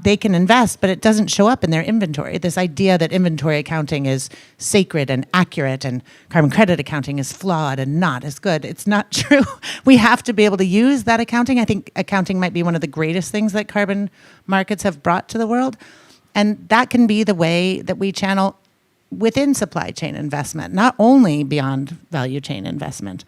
they can invest, but it doesn't show up in their inventory. This idea that inventory accounting is sacred and accurate and carbon credit accounting is flawed and not as good. It's not true. We have to be able to use that accounting. I think accounting might be one of the greatest things that carbon markets have brought to the world. And that can be the way that we channel within supply chain investment, not only beyond value chain investment.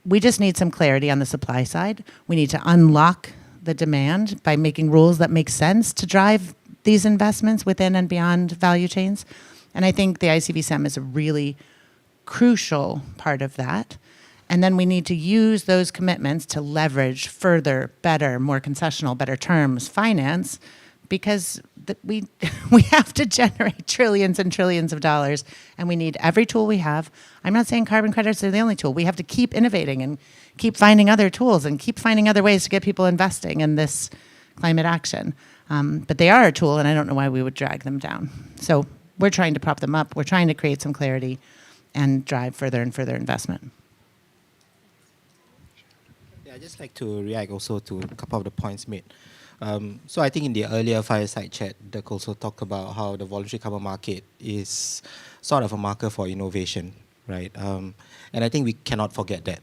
We just need some clarity on the supply side. We need to unlock the demand by making rules that make sense to drive these investments within and beyond value chains. And I think the ICVSM is a really crucial part of that. And then we need to use those commitments to leverage further, better, more concessional, better terms, finance, because we have to generate trillions and trillions of dollars, and we need every tool we have. I'm not saying carbon credits are the only tool. We have to keep innovating and keep finding other tools and keep finding other ways to get people investing in this climate action. But they are a tool, and I don't know why we would drag them down. So we're trying to prop them up. We're trying to create some clarity and drive further and further investment. Yeah, I'd just like to react also to a couple of the points made. So I think in the earlier fireside chat, Dirk also talked about how the voluntary carbon market is sort of a marker for innovation, right? And I think we cannot forget that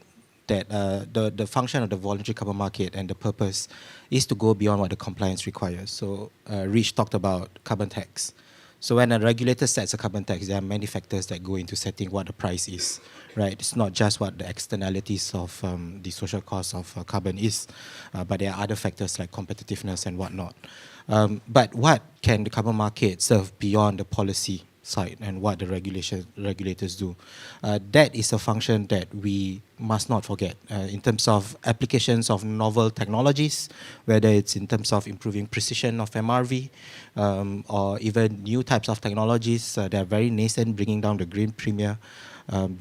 the function of the voluntary carbon market and the purpose is to go beyond what the compliance requires. So Rich talked about carbon tax. So when a regulator sets a carbon tax, there are many factors that go into setting what the price is, right? It's not just what the externalities of the social cost of carbon is, but there are other factors like competitiveness and whatnot. But what can the carbon market serve beyond the policy side and what the regulators do? That is a function that we must not forget in terms of applications of novel technologies, whether it's in terms of improving precision of MRV or even new types of technologies that are very nascent, bringing down the green premium.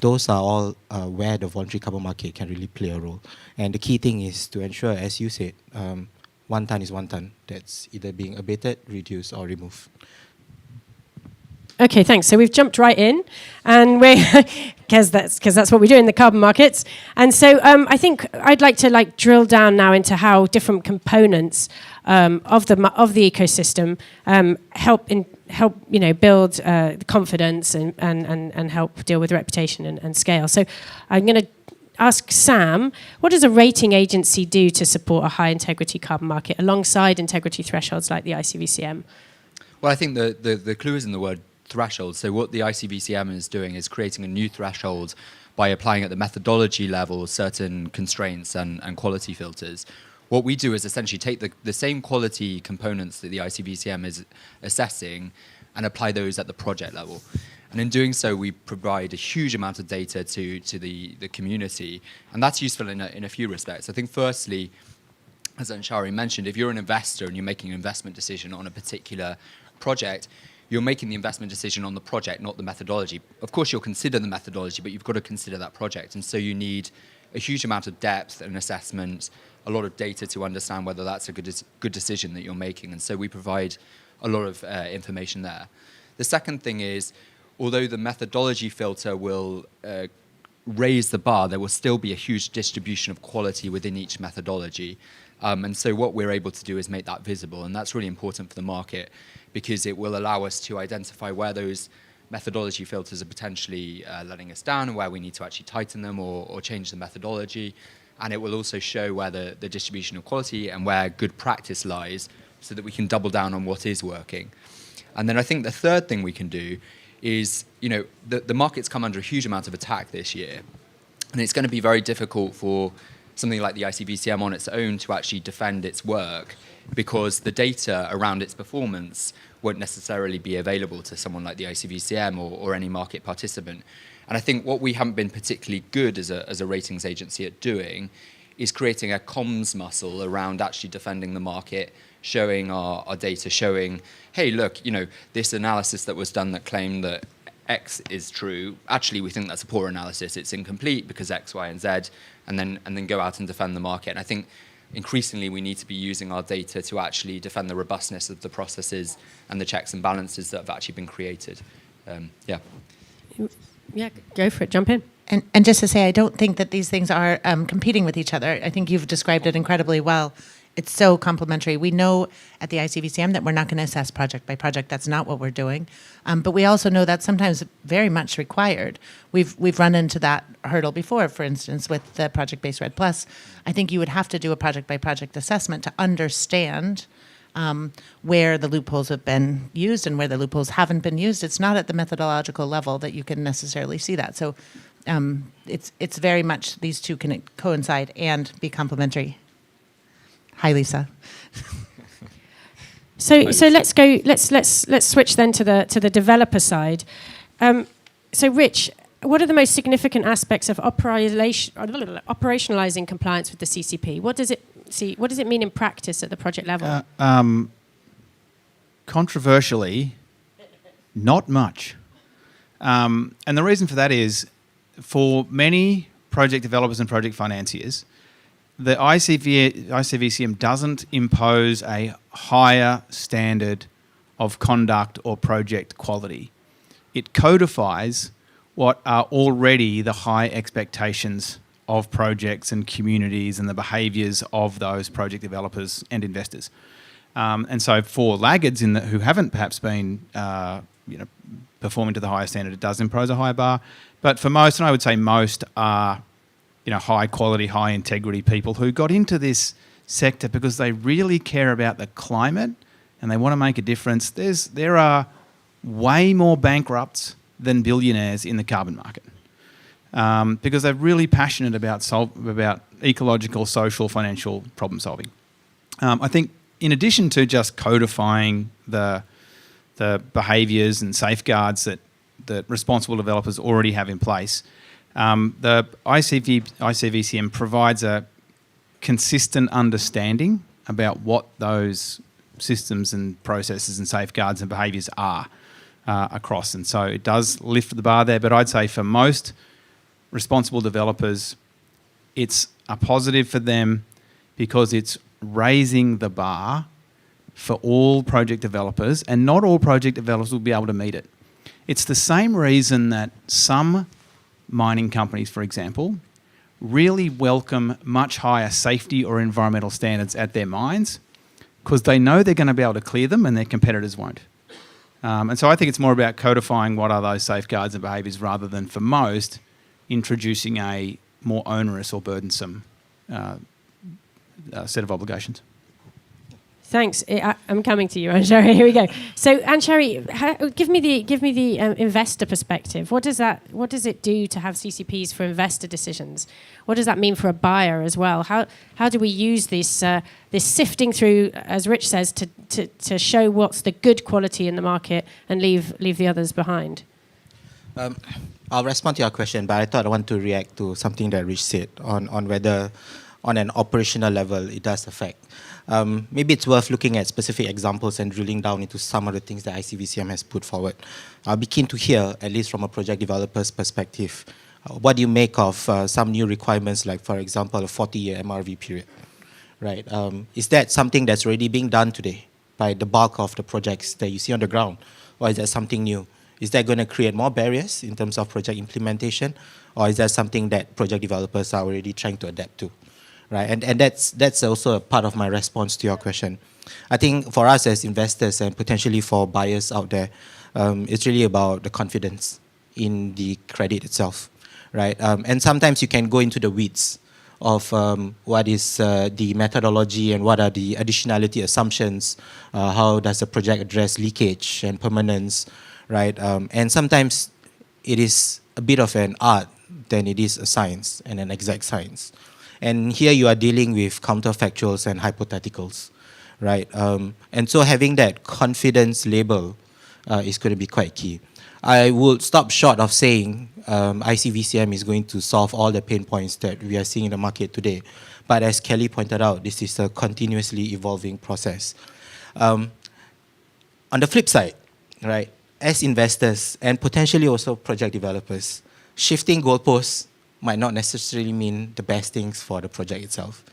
Those are all where the voluntary carbon market can really play a role. And the key thing is to ensure, as you said, 1 ton is 1 ton. That's either being abated, reduced, or removed. Okay, thanks. So we've jumped right in, and because that's what we do in the carbon markets. And so I think I'd like to drill down now into how different components of the ecosystem help build confidence and help deal with reputation and scale. So I'm going to ask Sam, what does a rating agency do to support a high integrity carbon market alongside integrity thresholds like the ICVCM? Well, I think the clue is in the word threshold. So what the ICVCM is doing is creating a new threshold by applying at the methodology level certain constraints and quality filters. What we do is essentially take the same quality components that the ICVCM is assessing and apply those at the project level. And in doing so, we provide a huge amount of data to the community. And that's useful in a few respects. I think firstly, as Anshari mentioned, if you're an investor and you're making an investment decision on a particular project, you're making the investment decision on the project, not the methodology. Of course, you'll consider the methodology, but you've got to consider that project. And so you need a huge amount of depth and assessment, a lot of data to understand whether that's a good decision that you're making. And so we provide a lot of information there. The second thing is, although the methodology filter will raise the bar, there will still be a huge distribution of quality within each methodology. And so what we're able to do is make that visible. And that's really important for the market, because it will allow us to identify where those methodology filters are potentially letting us down and where we need to actually tighten them or change the methodology. And it will also show where the distribution of quality and where good practice lies so that we can double down on what is working. And then I think the third thing we can do is, the market's come under a huge amount of attack this year. And it's going to be very difficult for something like the ICVCM on its own to actually defend its work, because the data around its performance won't necessarily be available to someone like the ICVCM or any market participant. And I think what we haven't been particularly good as a ratings agency at doing is creating a comms muscle around actually defending the market, showing our data, showing, hey, look, this analysis that was done that claimed that X is true, actually we think that's a poor analysis, it's incomplete because X, Y, and Z, and then go out and defend the market. And I think increasingly we need to be using our data to actually defend the robustness of the processes and the checks and balances that have actually been created. Yeah. Yeah, go for it. Jump in. And just to say, I don't think that these things are competing with each other. I think you've described it incredibly well. It's so complementary. We know at the ICVCM that we're not going to assess project by project. That's not what we're doing. But we also know that's sometimes very much required. We've run into that hurdle before, for instance, with the project-based RED Plus. I think you would have to do a project-by-project assessment to understand where the loopholes have been used and where the loopholes haven't been used. It's not at the methodological level that you can necessarily see that. So it's very much these two can coincide and be complementary. Hi, Lisa. So let's go. Let's switch then to the developer side. So Rich, what are the most significant aspects of operationalizing compliance with the CCP? What does it mean in practice at the project level? Controversially, not much. And the reason for that is, for many project developers and project financiers, the ICVCM doesn't impose a higher standard of conduct or project quality. It codifies what are already the high expectations of projects and communities and the behaviours of those project developers and investors. And so for laggards who haven't perhaps been performing to the higher standard, it does impose a higher bar. But for most, and I would say most, are high quality, high integrity people who got into this sector because they really care about the climate and they want to make a difference. There are way more bankrupts than billionaires in the carbon market because they're really passionate about ecological, social, financial problem solving. I think in addition to just codifying the behaviours and safeguards that responsible developers already have in place, the ICVCM provides a consistent understanding about what those systems and processes and safeguards and behaviours are across. And so it does lift the bar there. But I'd say for most responsible developers, it's a positive for them because it's raising the bar for all project developers, and not all project developers will be able to meet it. It's the same reason that some mining companies, for example, really welcome much higher safety or environmental standards at their mines because they know they're going to be able to clear them and their competitors won't. And so I think it's more about codifying what are those safeguards and behaviours rather than, for most, introducing a more onerous or burdensome set of obligations. Thanks. I'm coming to you, Anshari. Here we go. So, Anshari, give me the investor perspective. What does it do to have CCPs for investor decisions? What does that mean for a buyer as well? How do we use this sifting through, as Rich says, to show what's the good quality in the market and leave the others behind? I'll respond to your question, but I thought I want to react to something that Rich said on whether on an operational level it does affect. Maybe it's worth looking at specific examples and drilling down into some of the things that ICVCM has put forward. I'll be keen to hear, at least from a project developer's perspective, what do you make of some new requirements, like, for example, a 40-year MRV period, right? Is that something that's already being done today by the bulk of the projects that you see on the ground, or is that something new? Is that going to create more barriers in terms of project implementation, or is that something that project developers are already trying to adapt to? Right, and that's also a part of my response to your question. I think for us as investors and potentially for buyers out there, it's really about the confidence in the credit itself, right? And sometimes you can go into the weeds of what is the methodology and what are the additionality assumptions, how does the project address leakage and permanence, right? And sometimes it is a bit of an art than it is a science and an exact science. And here you are dealing with counterfactuals and hypotheticals, right? And so having that confidence label is going to be quite key. I would stop short of saying ICVCM is going to solve all the pain points that we are seeing in the market today. But as Kelly pointed out, this is a continuously evolving process. On the flip side, right, as investors and potentially also project developers, shifting goalposts might not necessarily mean the best things for the project itself,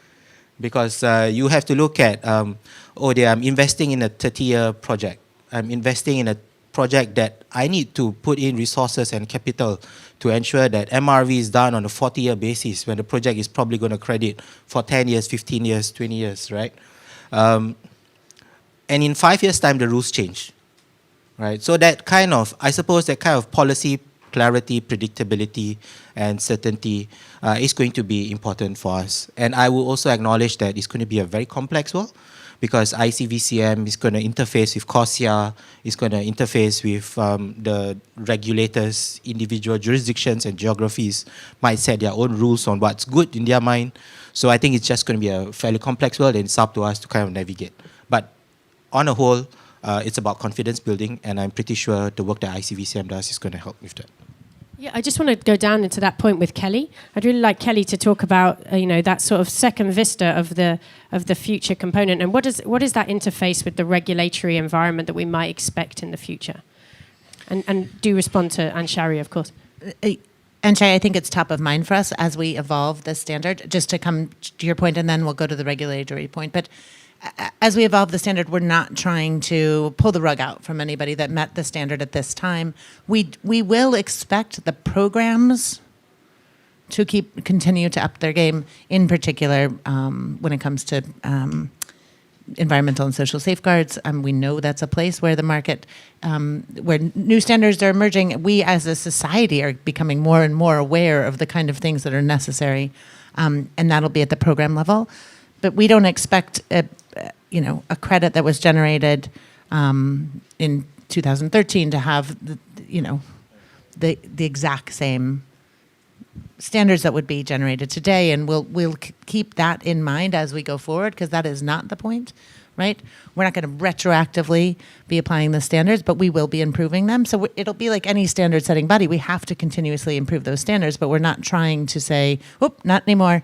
because you have to look at, I'm investing in a 30-year project. I'm investing in a project that I need to put in resources and capital to ensure that MRV is done on a 40-year basis when the project is probably going to credit for 10 years, 15 years, 20 years, right? And in 5 years' time, the rules change, right? So that kind of, I suppose that kind of policy clarity, predictability, and certainty is going to be important for us. And I will also acknowledge that it's going to be a very complex world, because ICVCM is going to interface with COSIA, is going to interface with the regulators, individual jurisdictions and geographies might set their own rules on what's good in their mind. So I think it's just going to be a fairly complex world, and it's up to us to kind of navigate. But on a whole, it's about confidence building, and I'm pretty sure the work that ICVCM does is going to help with that. Yeah, I just want to go down into that point with Kelly. I'd really like Kelly to talk about that sort of second vista of the future component, and what is that interface with the regulatory environment that we might expect in the future? And do respond to Anshari, of course. Anshari, I think it's top of mind for us as we evolve the standard. Just to come to your point, and then we'll go to the regulatory point. But as we evolve the standard, we're not trying to pull the rug out from anybody that met the standard at this time. We will expect the programs to continue to up their game, in particular when it comes to environmental and social safeguards. We know that's a place where the market, where new standards are emerging. We as a society are becoming more and more aware of the kind of things that are necessary, and that'll be at the program level. But we don't expect a credit that was generated in 2013 to have the exact same standards that would be generated today, and we'll keep that in mind as we go forward, because that is not the point, right? We're not going to retroactively be applying the standards, but we will be improving them. So it'll be like any standard setting body. We have to continuously improve those standards, but we're not trying to say, "Oop, not anymore.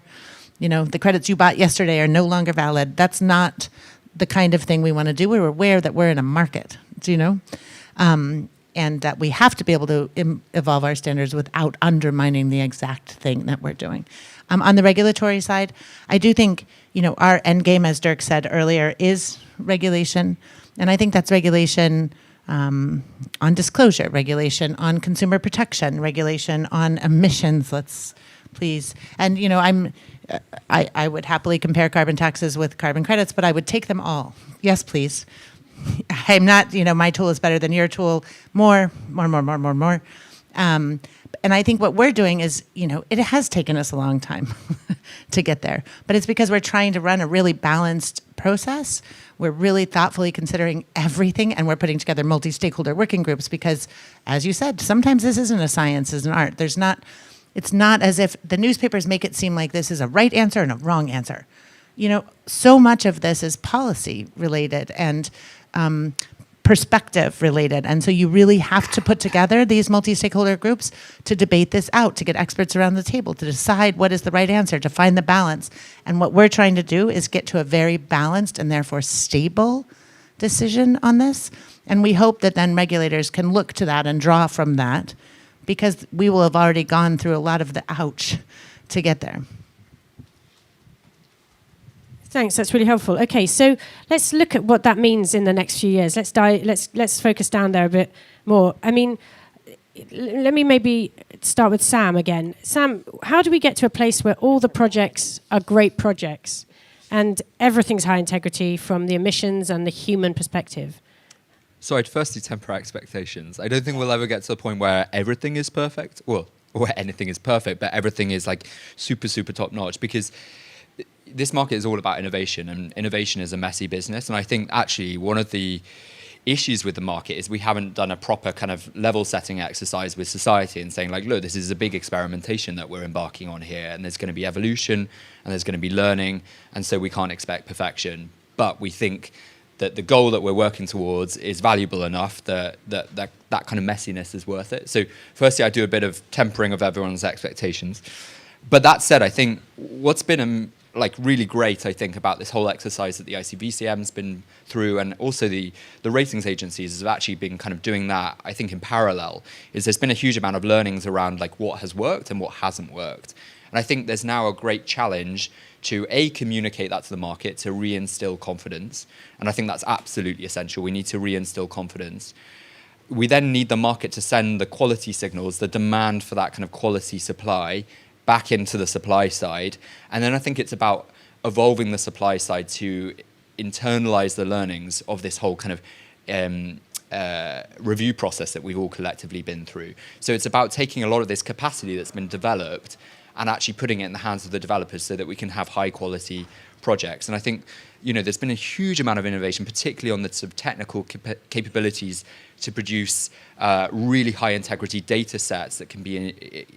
The credits you bought yesterday are no longer valid." That's not the kind of thing we want to do. We're aware that we're in a market, and that we have to be able to evolve our standards without undermining the exact thing that we're doing. On the regulatory side, I do think, our end game, as Dirk said earlier, is regulation. And I think that's regulation on disclosure, regulation on consumer protection, regulation on emissions, please. And, I would happily compare carbon taxes with carbon credits, but I would take them all. Yes, please. I'm not, my tool is better than your tool. More. And I think what we're doing is, it has taken us a long time to get there. But it's because we're trying to run a really balanced process. We're really thoughtfully considering everything, and we're putting together multi-stakeholder working groups because, as you said, sometimes this isn't a science, it's an art. It's not as if the newspapers make it seem like this is a right answer and a wrong answer. So much of this is policy related and perspective related. And so you really have to put together these multi-stakeholder groups to debate this out, to get experts around the table, to decide what is the right answer, to find the balance. And what we're trying to do is get to a very balanced and therefore stable decision on this. And we hope that then regulators can look to that and draw from that, because we will have already gone through a lot of the ouch to get there. Thanks, that's really helpful. Okay, so let's look at what that means in the next few years. Let's focus down there a bit more. I mean, let me maybe start with Sam again. Sam, how do we get to a place where all the projects are great projects and everything's high integrity from the emissions and the human perspective? So I'd firstly temper expectations. I don't think we'll ever get to the point where everything is perfect, or where anything is perfect, but everything is like super, super top notch, because this market is all about innovation, and innovation is a messy business. And I think actually one of the issues with the market is we haven't done a proper kind of level setting exercise with society and saying like, look, this is a big experimentation that we're embarking on here, and there's going to be evolution and there's going to be learning, and so we can't expect perfection. But we think that the goal that we're working towards is valuable enough that kind of messiness is worth it. So firstly, I do a bit of tempering of everyone's expectations. But that said, I think what's been really great, I think, about this whole exercise that the ICVCM's been through, and also the ratings agencies have actually been kind of doing that, I think, in parallel, is there's been a huge amount of learnings around like what has worked and what hasn't worked. And I think there's now a great challenge to communicate that to the market, to reinstill confidence. And I think that's absolutely essential. We need to reinstill confidence. We then need the market to send the quality signals, the demand for that kind of quality supply back into the supply side. And then I think it's about evolving the supply side to internalize the learnings of this whole kind of review process that we've all collectively been through. So it's about taking a lot of this capacity that's been developed and actually putting it in the hands of the developers so that we can have high quality projects. And I think, there's been a huge amount of innovation, particularly on the sort of technical capabilities to produce really high integrity data sets that can be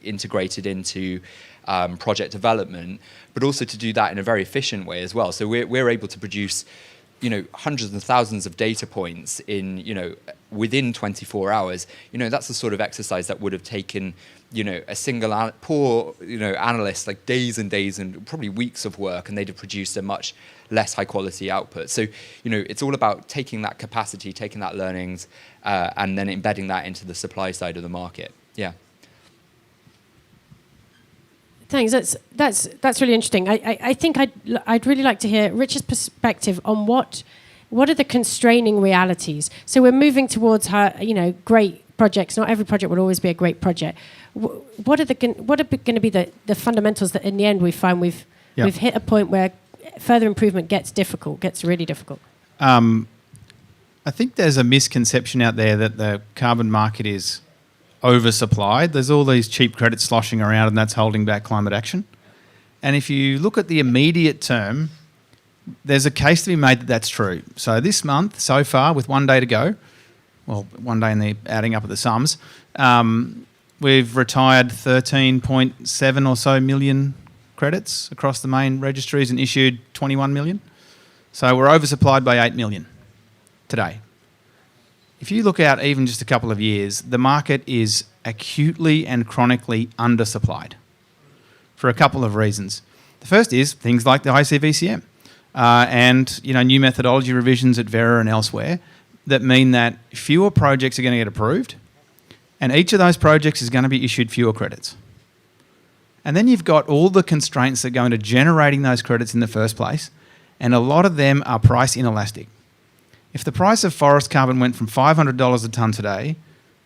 integrated into project development, but also to do that in a very efficient way as well. So we're able to produce hundreds and thousands of data points in, within 24 hours. That's the sort of exercise that would have taken, a single poor, analyst like days and days and probably weeks of work, and they'd have produced a much less high quality output. So, it's all about taking that capacity, taking that learnings, and then embedding that into the supply side of the market. Yeah. Thanks. That's really interesting. I think I'd really like to hear Richard's perspective on what are the constraining realities. So we're moving towards great projects. Not every project will always be a great project. What are going to be the fundamentals that in the end we find we've hit a point where further improvement gets really difficult? I think there's a misconception out there that the carbon market is oversupplied. There's all these cheap credits sloshing around, and that's holding back climate action. And if you look at the immediate term, there's a case to be made that that's true. So this month, so far, with 1 day to go, well, 1 day in the adding up of the sums, we've retired 13.7 or so million credits across the main registries and issued 21 million. So we're oversupplied by 8 million today. If you look out even just a couple of years, the market is acutely and chronically undersupplied for a couple of reasons. The first is things like the ICVCM and new methodology revisions at Vera and elsewhere that mean that fewer projects are going to get approved, and each of those projects is going to be issued fewer credits. And then you've got all the constraints that go into generating those credits in the first place, and a lot of them are price inelastic. If the price of forest carbon went from $500 a tonne today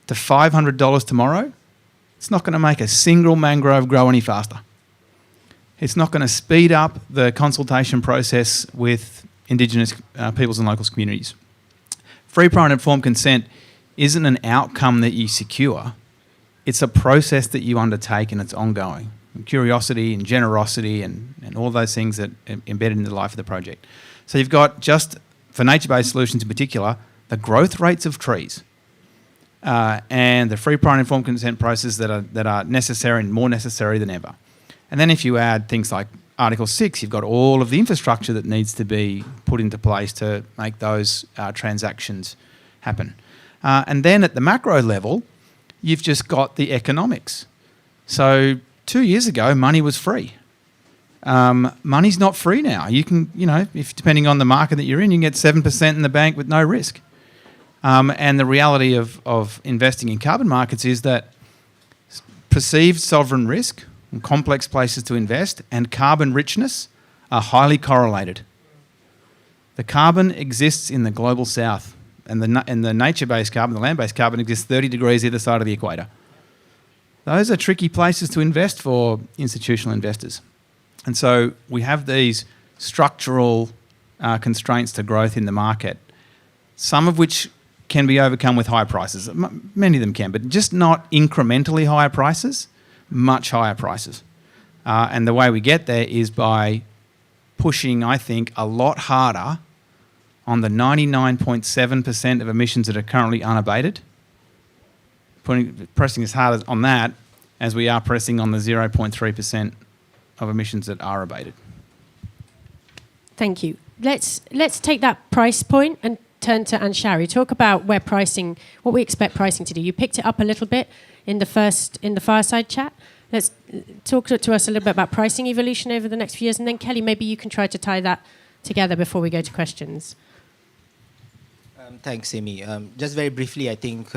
to $500 tomorrow, it's not going to make a single mangrove grow any faster. It's not going to speed up the consultation process with Indigenous peoples and locals communities. Free, prior and informed consent isn't an outcome that you secure. It's a process that you undertake, and it's ongoing. And curiosity and generosity and all those things that are embedded in the life of the project. So you've got just, for nature-based solutions in particular, the growth rates of trees and the free, prior and informed consent processes that are necessary and more necessary than ever. And then if you add things like Article 6, you've got all of the infrastructure that needs to be put into place to make those transactions happen. And then at the macro level, you've just got the economics. So 2 years ago, money was free. Money's not free now. You can, if depending on the market that you're in, you can get 7% in the bank with no risk. And the reality of investing in carbon markets is that perceived sovereign risk and complex places to invest and carbon richness are highly correlated. The carbon exists in the global south, and the nature-based carbon, the land-based carbon, exists 30 degrees either side of the equator. Those are tricky places to invest for institutional investors. And so we have these structural constraints to growth in the market, some of which can be overcome with higher prices. Many of them can, but just not incrementally higher prices, much higher prices. And the way we get there is by pushing, I think, a lot harder on the 99.7% of emissions that are currently unabated, pressing as hard on that as we are pressing on the 0.3% of emissions that are abated. Thank you. Let's take that price point and turn to Anshari. Talk about what we expect pricing to do. You picked it up a little bit in the fireside chat. Let's talk to us a little bit about pricing evolution over the next few years, and then Kelly, maybe you can try to tie that together before we go to questions. Thanks, Amy. Just very briefly, I think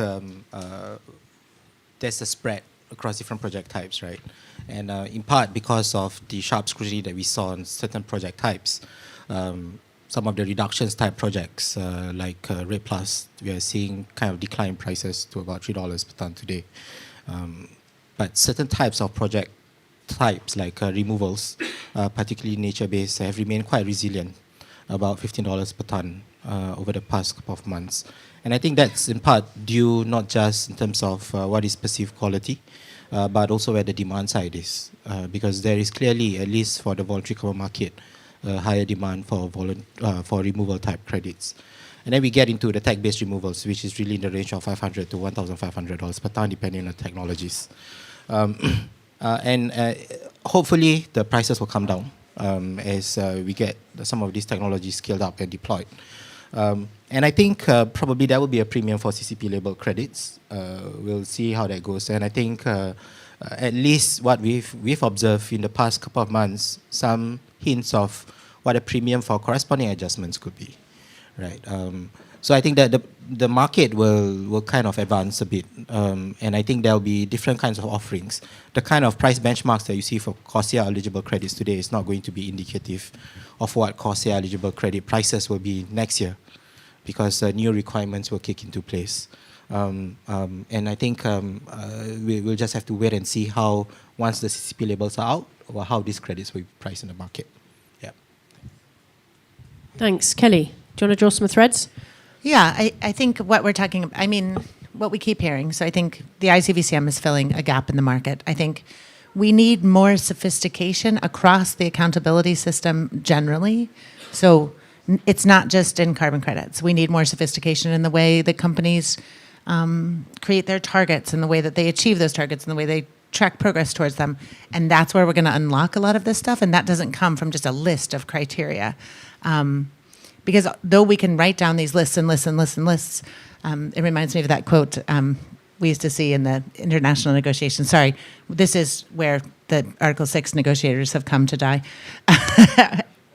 there's a spread across different project types, right? And in part because of the sharp scrutiny that we saw on certain project types, some of the reductions type projects like Red Plus, we are seeing kind of decline prices to about $3 per ton today. But certain types of project types like removals, particularly nature-based, have remained quite resilient, about $15 per ton over the past couple of months. And I think that's in part due not just in terms of what is perceived quality, but also where the demand side is. Because there is clearly, at least for the voluntary carbon market, higher demand for removal type credits. And then we get into the tech-based removals, which is really in the range of $500 to $1,500 per ton, depending on technologies. Hopefully the prices will come down as we get some of these technologies scaled up and deployed. And I think probably there will be a premium for CCP labeled credits. We'll see how that goes. And I think at least what we've observed in the past couple of months, some hints of what a premium for corresponding adjustments could be, right? So I think that the market will kind of advance a bit, and I think there'll be different kinds of offerings. The kind of price benchmarks that you see for CORSIA eligible credits today is not going to be indicative of what CORSIA eligible credit prices will be next year, because new requirements will kick into place. And I think we'll just have to wait and see how, once the CCP labels are out, or how these credits will be priced in the market. Yeah. Thanks. Kelly, do you want to draw some threads? Yeah, I think what we're talking about, I mean, what we keep hearing, so I think the ICVCM is filling a gap in the market. I think we need more sophistication across the accountability system generally. So it's not just in carbon credits. We need more sophistication in the way that companies create their targets and the way that they achieve those targets and the way they track progress towards them. And that's where we're going to unlock a lot of this stuff. And that doesn't come from just a list of criteria. Because though we can write down these lists and lists and lists and lists, it reminds me of that quote we used to see in the international negotiations. Sorry, this is where the Article 6 negotiators have come to die.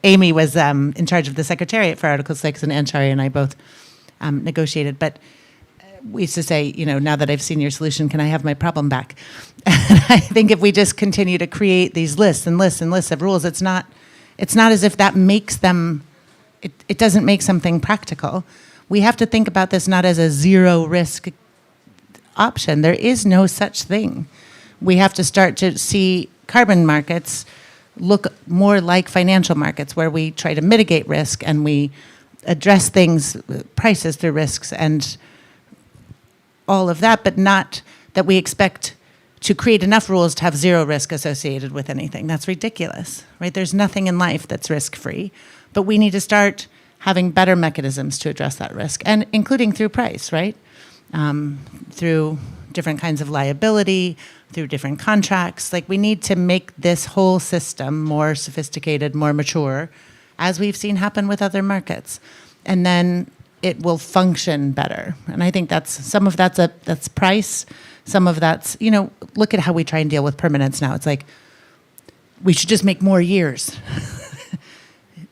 Amy was in charge of the Secretariat for Article 6, and Anshari and I both negotiated. But we used to say, you know, now that I've seen your solution, can I have my problem back? I think if we just continue to create these lists and lists and lists of rules, it's not as if that makes them... It doesn't make something practical. We have to think about this not as a zero risk option. There is no such thing. We have to start to see carbon markets look more like financial markets, where we try to mitigate risk and we address things, prices through risks and all of that, but not that we expect to create enough rules to have zero risk associated with anything. That's ridiculous, right? There's nothing in life that's risk-free. But we need to start having better mechanisms to address that risk, and including through price, right? Through different kinds of liability, through different contracts. Like, we need to make this whole system more sophisticated, more mature, as we've seen happen with other markets. And then it will function better. And I think that's that's price. Some of that's, you know, look at how we try and deal with permanence now. It's like, we should just make more years.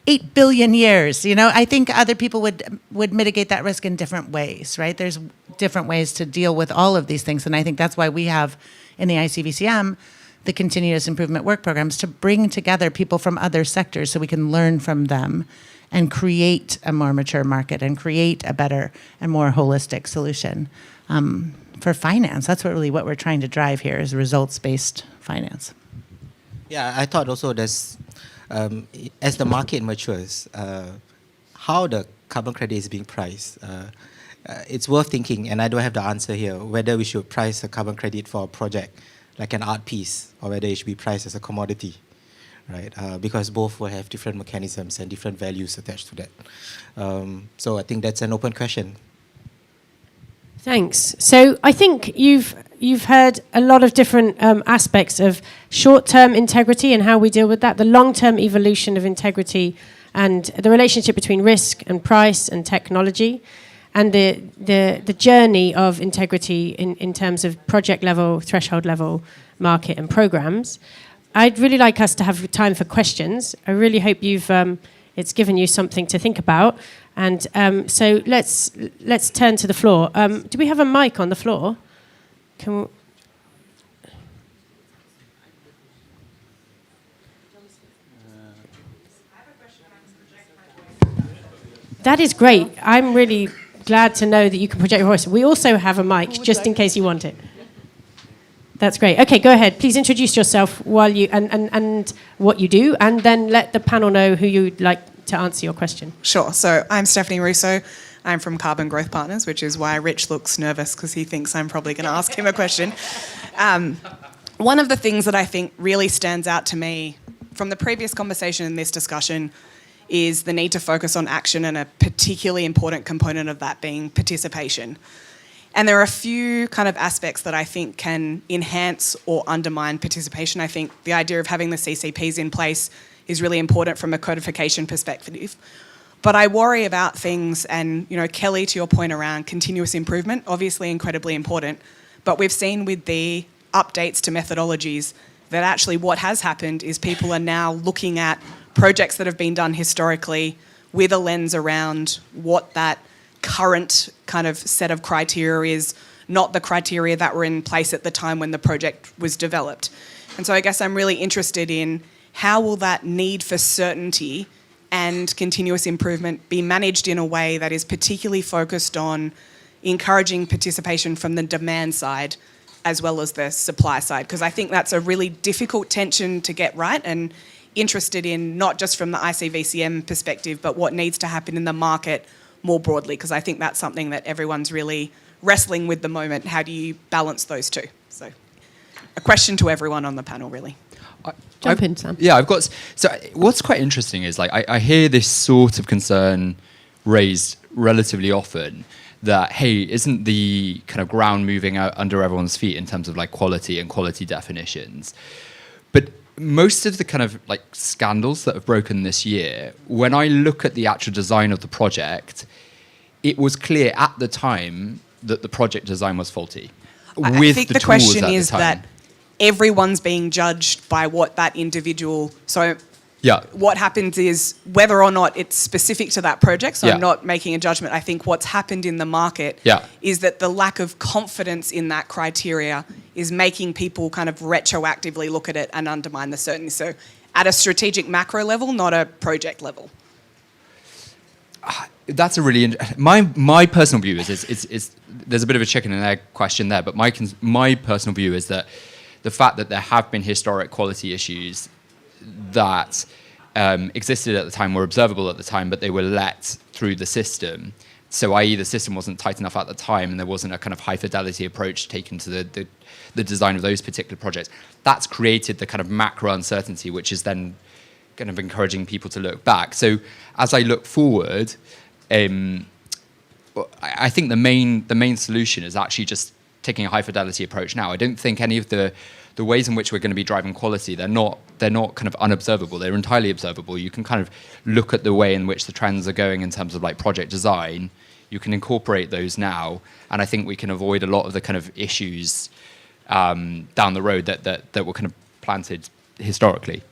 8 billion years, you know, I think other people would mitigate that risk in different ways, right? There's different ways to deal with all of these things. And I think that's why we have in the ICVCM the continuous improvement work programs, to bring together people from other sectors so we can learn from them and create a more mature market and create a better and more holistic solution for finance. That's what we're trying to drive here, is results-based finance. Yeah, I thought also there's, as the market matures, how the carbon credit is being priced, it's worth thinking, and I don't have the answer here, whether we should price a carbon credit for a project like an art piece, or whether it should be priced as a commodity, right? Because both will have different mechanisms and different values attached to that. So I think that's an open question. Thanks. So I think you've heard a lot of different aspects of short-term integrity and how we deal with that, the long-term evolution of integrity, and the relationship between risk and price and technology, and the journey of integrity in terms of project level, threshold level, market and programs. I'd really like us to have time for questions. I really hope it's given you something to think about. And so let's turn to the floor. Do we have a mic on the floor? That is great. I'm really glad to know that you can project your voice. We also have a mic, just in case you want it. That's great. Okay, go ahead. Please introduce yourself while you and what you do, and then let the panel know who you'd like to answer your question. Sure. So I'm Stephanie Russo. I'm from Carbon Growth Partners, which is why Rich looks nervous because he thinks I'm probably going to ask him a question. One of the things that I think really stands out to me from the previous conversation in this discussion is the need to focus on action, and a particularly important component of that being participation. And there are a few kind of aspects that I think can enhance or undermine participation. I think the idea of having the CCPs in place is really important from a codification perspective. But I worry about things, and Kelly, to your point around continuous improvement, obviously incredibly important. But we've seen with the updates to methodologies that actually what has happened is people are now looking at projects that have been done historically with a lens around what that current kind of set of criteria is, not the criteria that were in place at the time when the project was developed. And so I guess I'm really interested in how will that need for certainty and continuous improvement be managed in a way that is particularly focused on encouraging participation from the demand side as well as the supply side, because I think that's a really difficult tension to get right, and interested in not just from the ICVCM perspective, but what needs to happen in the market more broadly, because I think that's something that everyone's really wrestling with the moment. How do you balance those two? So a question to everyone on the panel, really. Jump in, Sam. Yeah, so what's quite interesting is I hear this sort of concern raised relatively often that, hey, isn't the kind of ground moving out under everyone's feet in terms of quality and quality definitions? But most of the kind of scandals that have broken this year, when I look at the actual design of the project, it was clear at the time that the project design was faulty. I think the question is that everyone's being judged by what that individual... So yeah, what happens is whether or not it's specific to that project, so I'm not making a judgment. I think what's happened in the market is that the lack of confidence in that criteria is making people kind of retroactively look at it and undermine the certainty. So at a strategic macro level, not a project level. That's a really... My personal view is there's a bit of a chicken and egg question there, but my personal view is that the fact that there have been historic quality issues that existed at the time were observable at the time, but they were let through the system. So i.e. the system wasn't tight enough at the time, and there wasn't a kind of high fidelity approach taken to the design of those particular projects. That's created the kind of macro uncertainty, which is then kind of encouraging people to look back. So as I look forward, I think the main solution is actually just taking a high fidelity approach now. I don't think any of the ways in which we're going to be driving quality, they're not kind of unobservable. They're entirely observable. You can kind of look at the way in which the trends are going in terms of project design. You can incorporate those now, and I think we can avoid a lot of the kind of issues down the road that were kind of planted historically.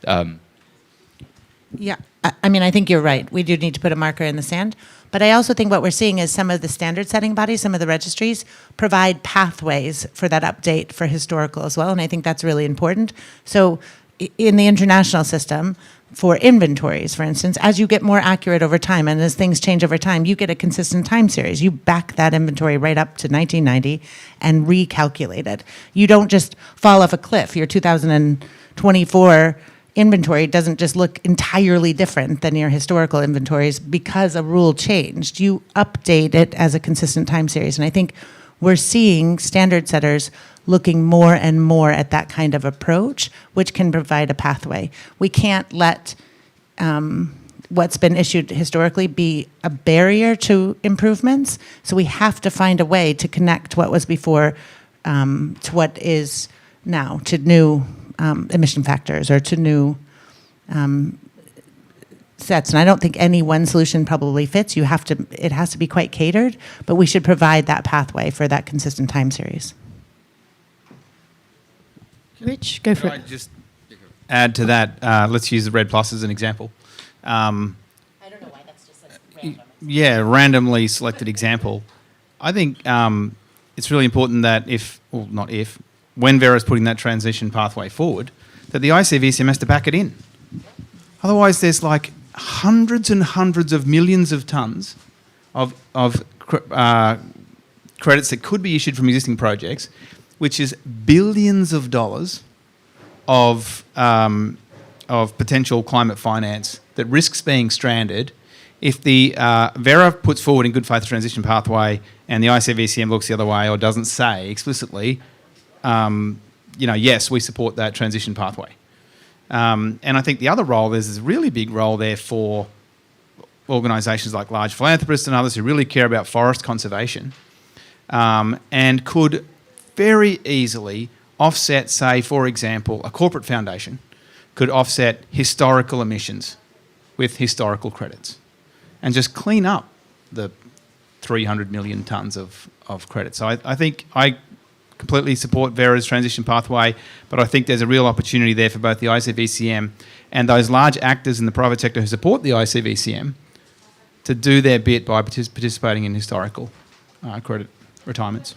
Yeah, I mean, I think you're right. We do need to put a marker in the sand. But I also think what we're seeing is some of the standard setting bodies, some of the registries, provide pathways for that update for historical as well. And I think that's really important. So in the international system, for inventories, for instance, as you get more accurate over time and as things change over time, you get a consistent time series. You back that inventory right up to 1990 and recalculate it. You don't just fall off a cliff. Your 2024 inventory doesn't just look entirely different than your historical inventories because a rule changed. You update it as a consistent time series. And I think we're seeing standard setters looking more and more at that kind of approach, which can provide a pathway. We can't let what's been issued historically be a barrier to improvements. So we have to find a way to connect what was before to what is now, to new emission factors or to new sets. And I don't think any one solution probably fits. It has to be quite catered, but we should provide that pathway for that consistent time series. Rich, go for Can it. I just add to that? Let's use the Red Plus as an example. I don't know why that's just random. Yeah, randomly selected example. I think it's really important that when Vera's putting that transition pathway forward, that the ICVCM has to back it in. Otherwise, there's hundreds and hundreds of millions of tons of credits that could be issued from existing projects, which is billions of dollars of potential climate finance that risks being stranded if the Vera puts forward in good faith a transition pathway and the ICVCM looks the other way or doesn't say explicitly, yes, we support that transition pathway. And I think the other role, there's a really big role there for organisations like large philanthropists and others who really care about forest conservation and could very easily offset, say, for example, a corporate foundation could offset historical emissions with historical credits and just clean up the 300 million tonnes of credits. So I think I completely support Vera's transition pathway, but I think there's a real opportunity there for both the ICVCM and those large actors in the private sector who support the ICVCM to do their bit by participating in historical credit retirements.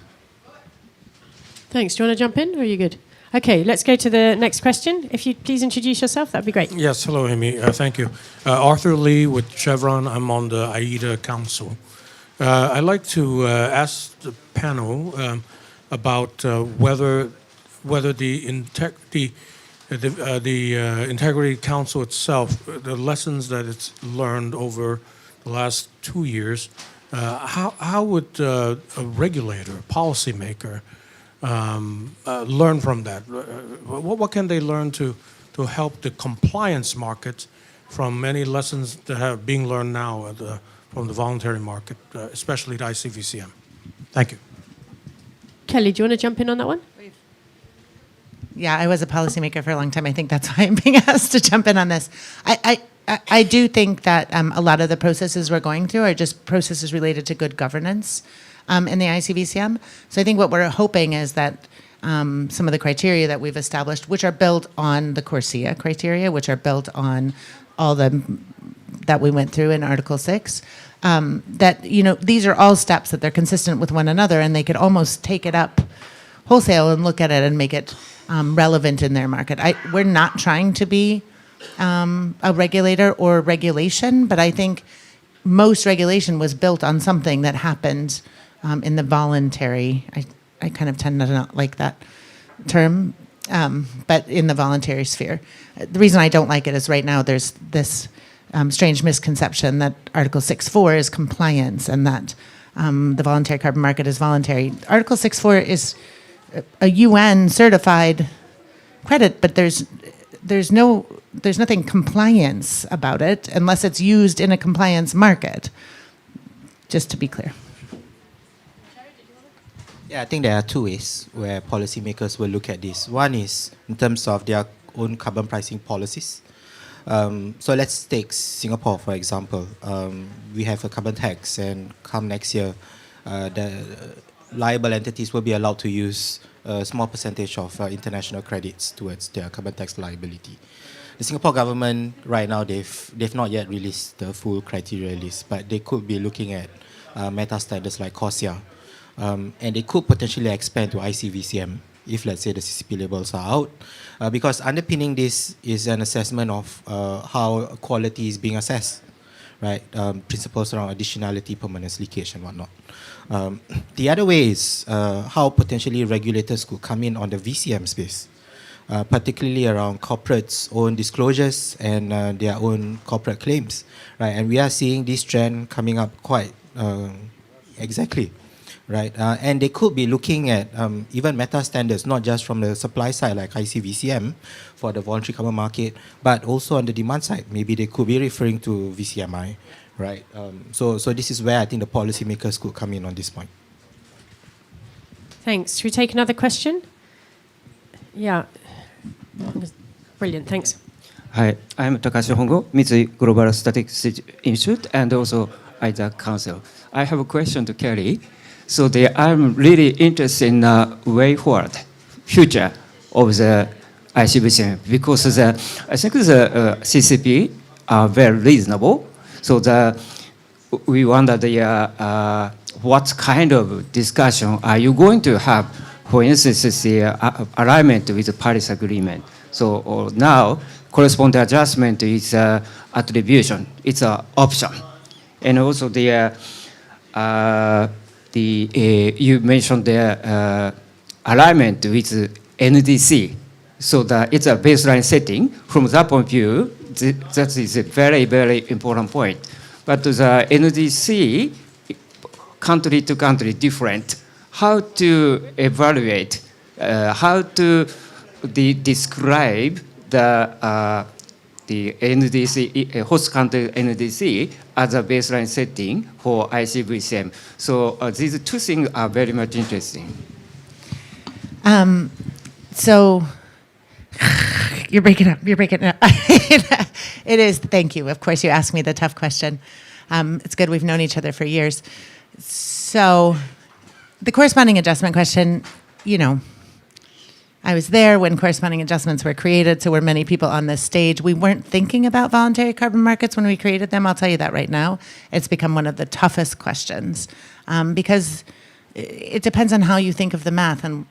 Thanks. Do you want to jump in, or are you good? Okay, let's go to the next question. If you'd please introduce yourself, that'd be great. Yes, hello, Amy. Thank you. Arthur Lee with Chevron. I'm on the AIDA Council. I'd like to ask the panel about whether the Integrity Council itself, the lessons that it's learned over the last 2 years, how would a regulator, policymaker, learn from that? What can they learn to help the compliance market from many lessons that are being learned now from the voluntary market, especially the ICVCM? Thank you. Kelly, do you want to jump in on that one? Yeah, I was a policymaker for a long time. I think that's why I'm being asked to jump in on this. I do think that a lot of the processes we're going through are just processes related to good governance in the ICVCM. So I think what we're hoping is that some of the criteria that we've established, which are built on the CORSIA criteria, which are built on all the that we went through in Article 6, that these are all steps that they're consistent with one another, and they could almost take it up wholesale and look at it and make it relevant in their market. We're not trying to be a regulator or regulation, but I think most regulation was built on something that happened in the voluntary. I kind of tend to not like that term, but in the voluntary sphere. The reason I don't like it is right now there's this strange misconception that Article 6.4 is compliance and that the voluntary carbon market is voluntary. Article 6.4 is a UN certified credit, but there's nothing compliance about it unless it's used in a compliance market, just to be clear. Yeah, I think there are two ways where policymakers will look at this. One is in terms of their own carbon pricing policies. So let's take Singapore, for example. We have a carbon tax, and come next year, the liable entities will be allowed to use a small percentage of international credits towards their carbon tax liability. The Singapore government, right now, they've not yet released the full criteria list, but they could be looking at meta standards like CORSIA. And they could potentially expand to ICVCM if, let's say, the CCP labels are out, because underpinning this is an assessment of how quality is being assessed, right? Principles around additionality, permanence, leakage, and whatnot. The other way is how potentially regulators could come in on the VCM space, particularly around corporates' own disclosures and their own corporate claims, right? And we are seeing this trend coming up quite exactly. Right, and they could be looking at even meta standards, not just from the supply side like ICVCM for the voluntary carbon market, but also on the demand side. Maybe they could be referring to VCMI, right? So this is where I think the policymakers could come in on this point. Thanks. Should we take another question? Yeah. Brilliant, thanks. Hi, I'm Takashi Hongo, Mitsui Global Statistics Institute and also AIDA Council. I have a question to Kelly. So I'm really interested in the way forward, future of the ICVCM, because I think the CCP are very reasonable. So we wonder what kind of discussion are you going to have, for instance, the alignment with the Paris Agreement. So now corresponding adjustment is attribution. It's an option, and also you mentioned the alignment with NDC. So that it's a baseline setting. From that point of view, that is a very, very important point. But the NDC, country to country, different. How to evaluate, how to describe the NDC, host country NDC as a baseline setting for ICVCM. So these two things are very much interesting. So you're breaking up. It is. Thank you. Of course, you asked me the tough question. It's good we've known each other for years. So the corresponding adjustment question, I was there when corresponding adjustments were created, so were many people on this stage. We weren't thinking about voluntary carbon markets when we created them. I'll tell you that right now. It's become one of the toughest questions because it depends on how you think of the math. And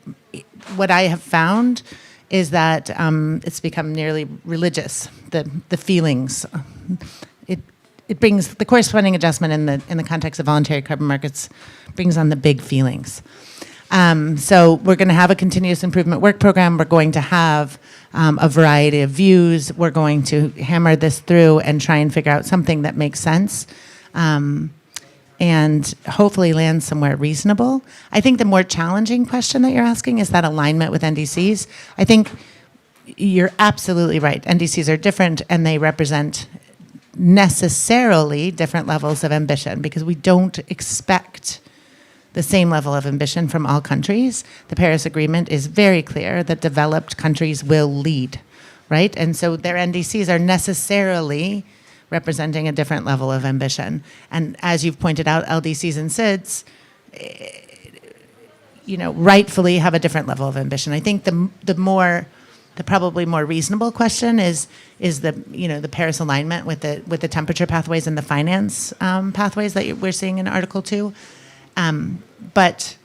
what I have found is that it's become nearly religious, the feelings. It brings the corresponding adjustment in the context of voluntary carbon markets brings on the big feelings. So we're going to have a continuous improvement work program. We're going to have a variety of views. We're going to hammer this through and try and figure out something that makes sense. And hopefully land somewhere reasonable. I think the more challenging question that you're asking is that alignment with NDCs. I think you're absolutely right. NDCs are different and they represent necessarily different levels of ambition because we don't expect the same level of ambition from all countries. The Paris Agreement is very clear that developed countries will lead, right? And so their NDCs are necessarily representing a different level of ambition. And as you've pointed out, LDCs and SIDS, rightfully have a different level of ambition. I think the probably more reasonable question is the Paris alignment with the temperature pathways and the finance pathways that we're seeing in Article 2. But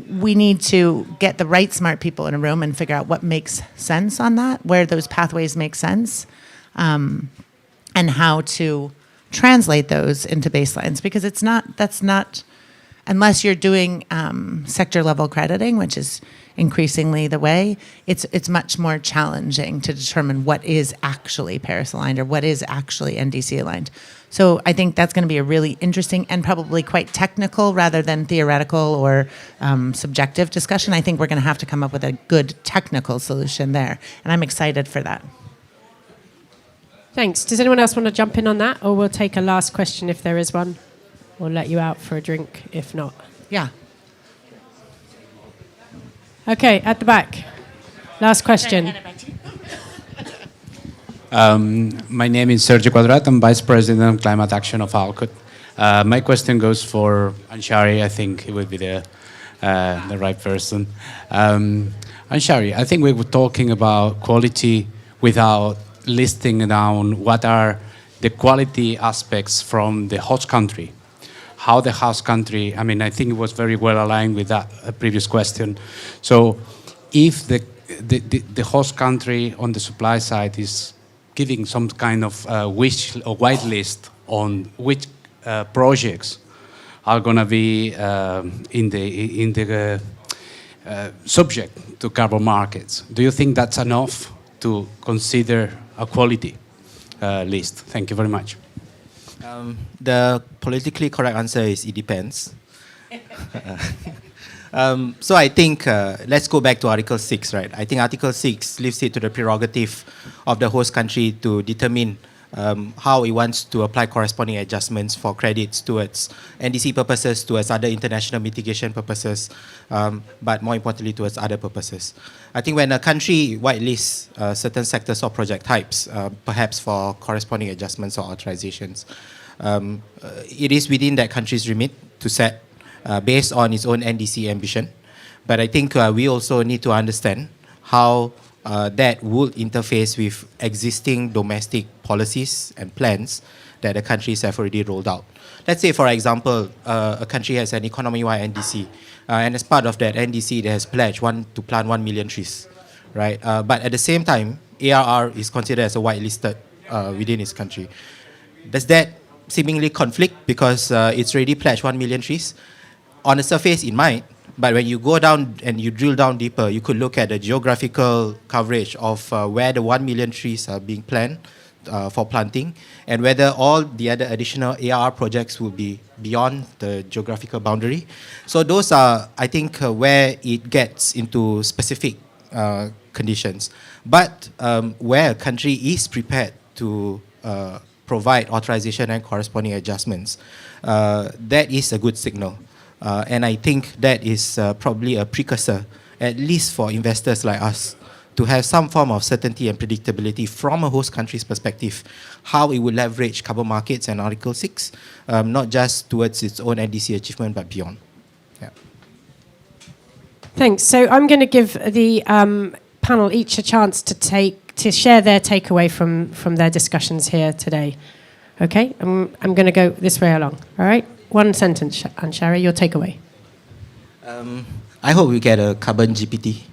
we need to get the right smart people in a room and figure out what makes sense on that, where those pathways make sense. And how to translate those into baselines, because that's not, unless you're doing sector level crediting, which is increasingly the way, it's much more challenging to determine what is actually Paris aligned or what is actually NDC aligned. So I think that's going to be a really interesting and probably quite technical rather than theoretical or subjective discussion. I think we're going to have to come up with a good technical solution there, and I'm excited for that. Thanks. Does anyone else want to jump in on that? Or we'll take a last question if there is one. We'll let you out for a drink if not. Yeah. Okay, at the back. Last question. My name is Sergio Quadrat. I'm Vice President of Climate Action of ALCOT. My question goes for Anshari. I think he would be the right person. Anshari, I think we were talking about quality without listing down what are the quality aspects from the host country. How the host country, I think it was very well aligned with that previous question. So if the host country on the supply side is giving some kind of wish or white list on which projects are going to be in the subject to carbon markets, do you think that's enough to consider a quality list? Thank you very much. The politically correct answer is it depends. So I think let's go back to Article 6, right? I think Article 6 leaves it to the prerogative of the host country to determine how it wants to apply corresponding adjustments for credits towards NDC purposes, towards other international mitigation purposes, but more importantly towards other purposes. I think when a country whitelists certain sectors or project types, perhaps for corresponding adjustments or authorizations, it is within that country's remit to set based on its own NDC ambition. But I think we also need to understand how that would interface with existing domestic policies and plans that the countries have already rolled out. Let's say, for example, a country has an economy-wide NDC, and as part of that NDC, it has pledged to plant 1 million trees, right? But at the same time, ARR is considered as a whitelisted within its country. Does that seemingly conflict because it's already pledged 1 million trees? On the surface, it might, but when you go down and you drill down deeper, you could look at the geographical coverage of where the 1 million trees are being planned for planting, and whether all the other additional ARR projects will be beyond the geographical boundary. So those are, I think, where it gets into specific conditions. But where a country is prepared to provide authorization and corresponding adjustments, that is a good signal. And I think that is probably a precursor, at least for investors like us, to have some form of certainty and predictability from a host country's perspective, how it will leverage carbon markets and Article 6, not just towards its own NDC achievement, but beyond. Yeah. Thanks. So I'm going to give the panel each a chance to share their takeaway from their discussions here today. Okay? I'm going to go this way along. All right? One sentence, Anshari, your takeaway. I hope we get a carbon GPT,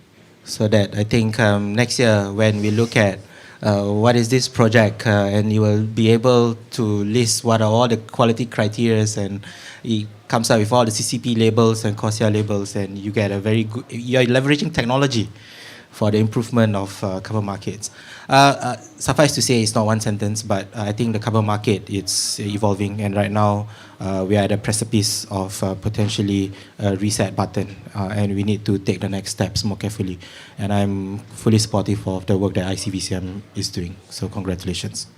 so that I think next year when we look at what is this project, and you will be able to list what are all the quality criteria, and it comes out with all the CCP labels and CORSIA labels, and you get a very good, you're leveraging technology for the improvement of carbon markets. Suffice to say, it's not one sentence, but I think the carbon market, it's evolving, and right now we are at a precipice of potentially a reset button, and we need to take the next steps more carefully. And I'm fully supportive of the work that ICVCM is doing, so congratulations.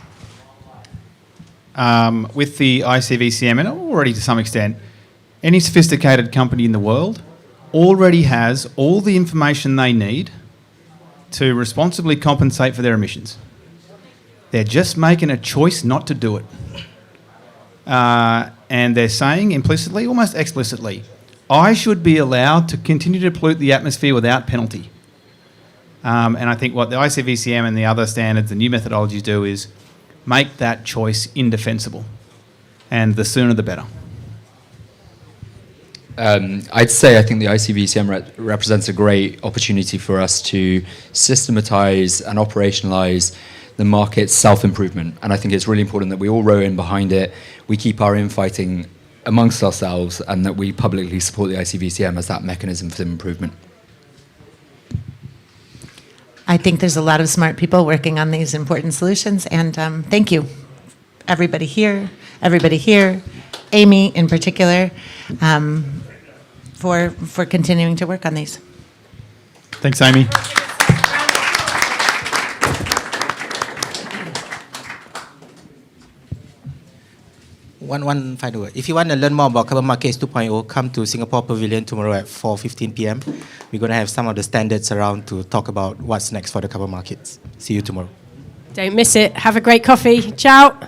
With the ICVCM, and already to some extent, any sophisticated company in the world already has all the information they need to responsibly compensate for their emissions. They're just making a choice not to do it. And they're saying implicitly, almost explicitly, I should be allowed to continue to pollute the atmosphere without penalty. And I think what the ICVCM and the other standards, the new methodologies do is make that choice indefensible. And the sooner the better. I'd say I think the ICVCM represents a great opportunity for us to systematize and operationalize the market's self-improvement. And I think it's really important that we all row in behind it, we keep our infighting amongst ourselves, and that we publicly support the ICVCM as that mechanism for improvement. I think there's a lot of smart people working on these important solutions, and thank you, everybody here, Amy in particular, for continuing to work on these. Thanks, Amy. One final word. If you want to learn more about Carbon Markets 2.0, come to Singapore Pavilion tomorrow at 4:15 p.m. We're going to have some of the standards around to talk about what's next for the carbon markets. See you tomorrow. Don't miss it. Have a great coffee. Ciao.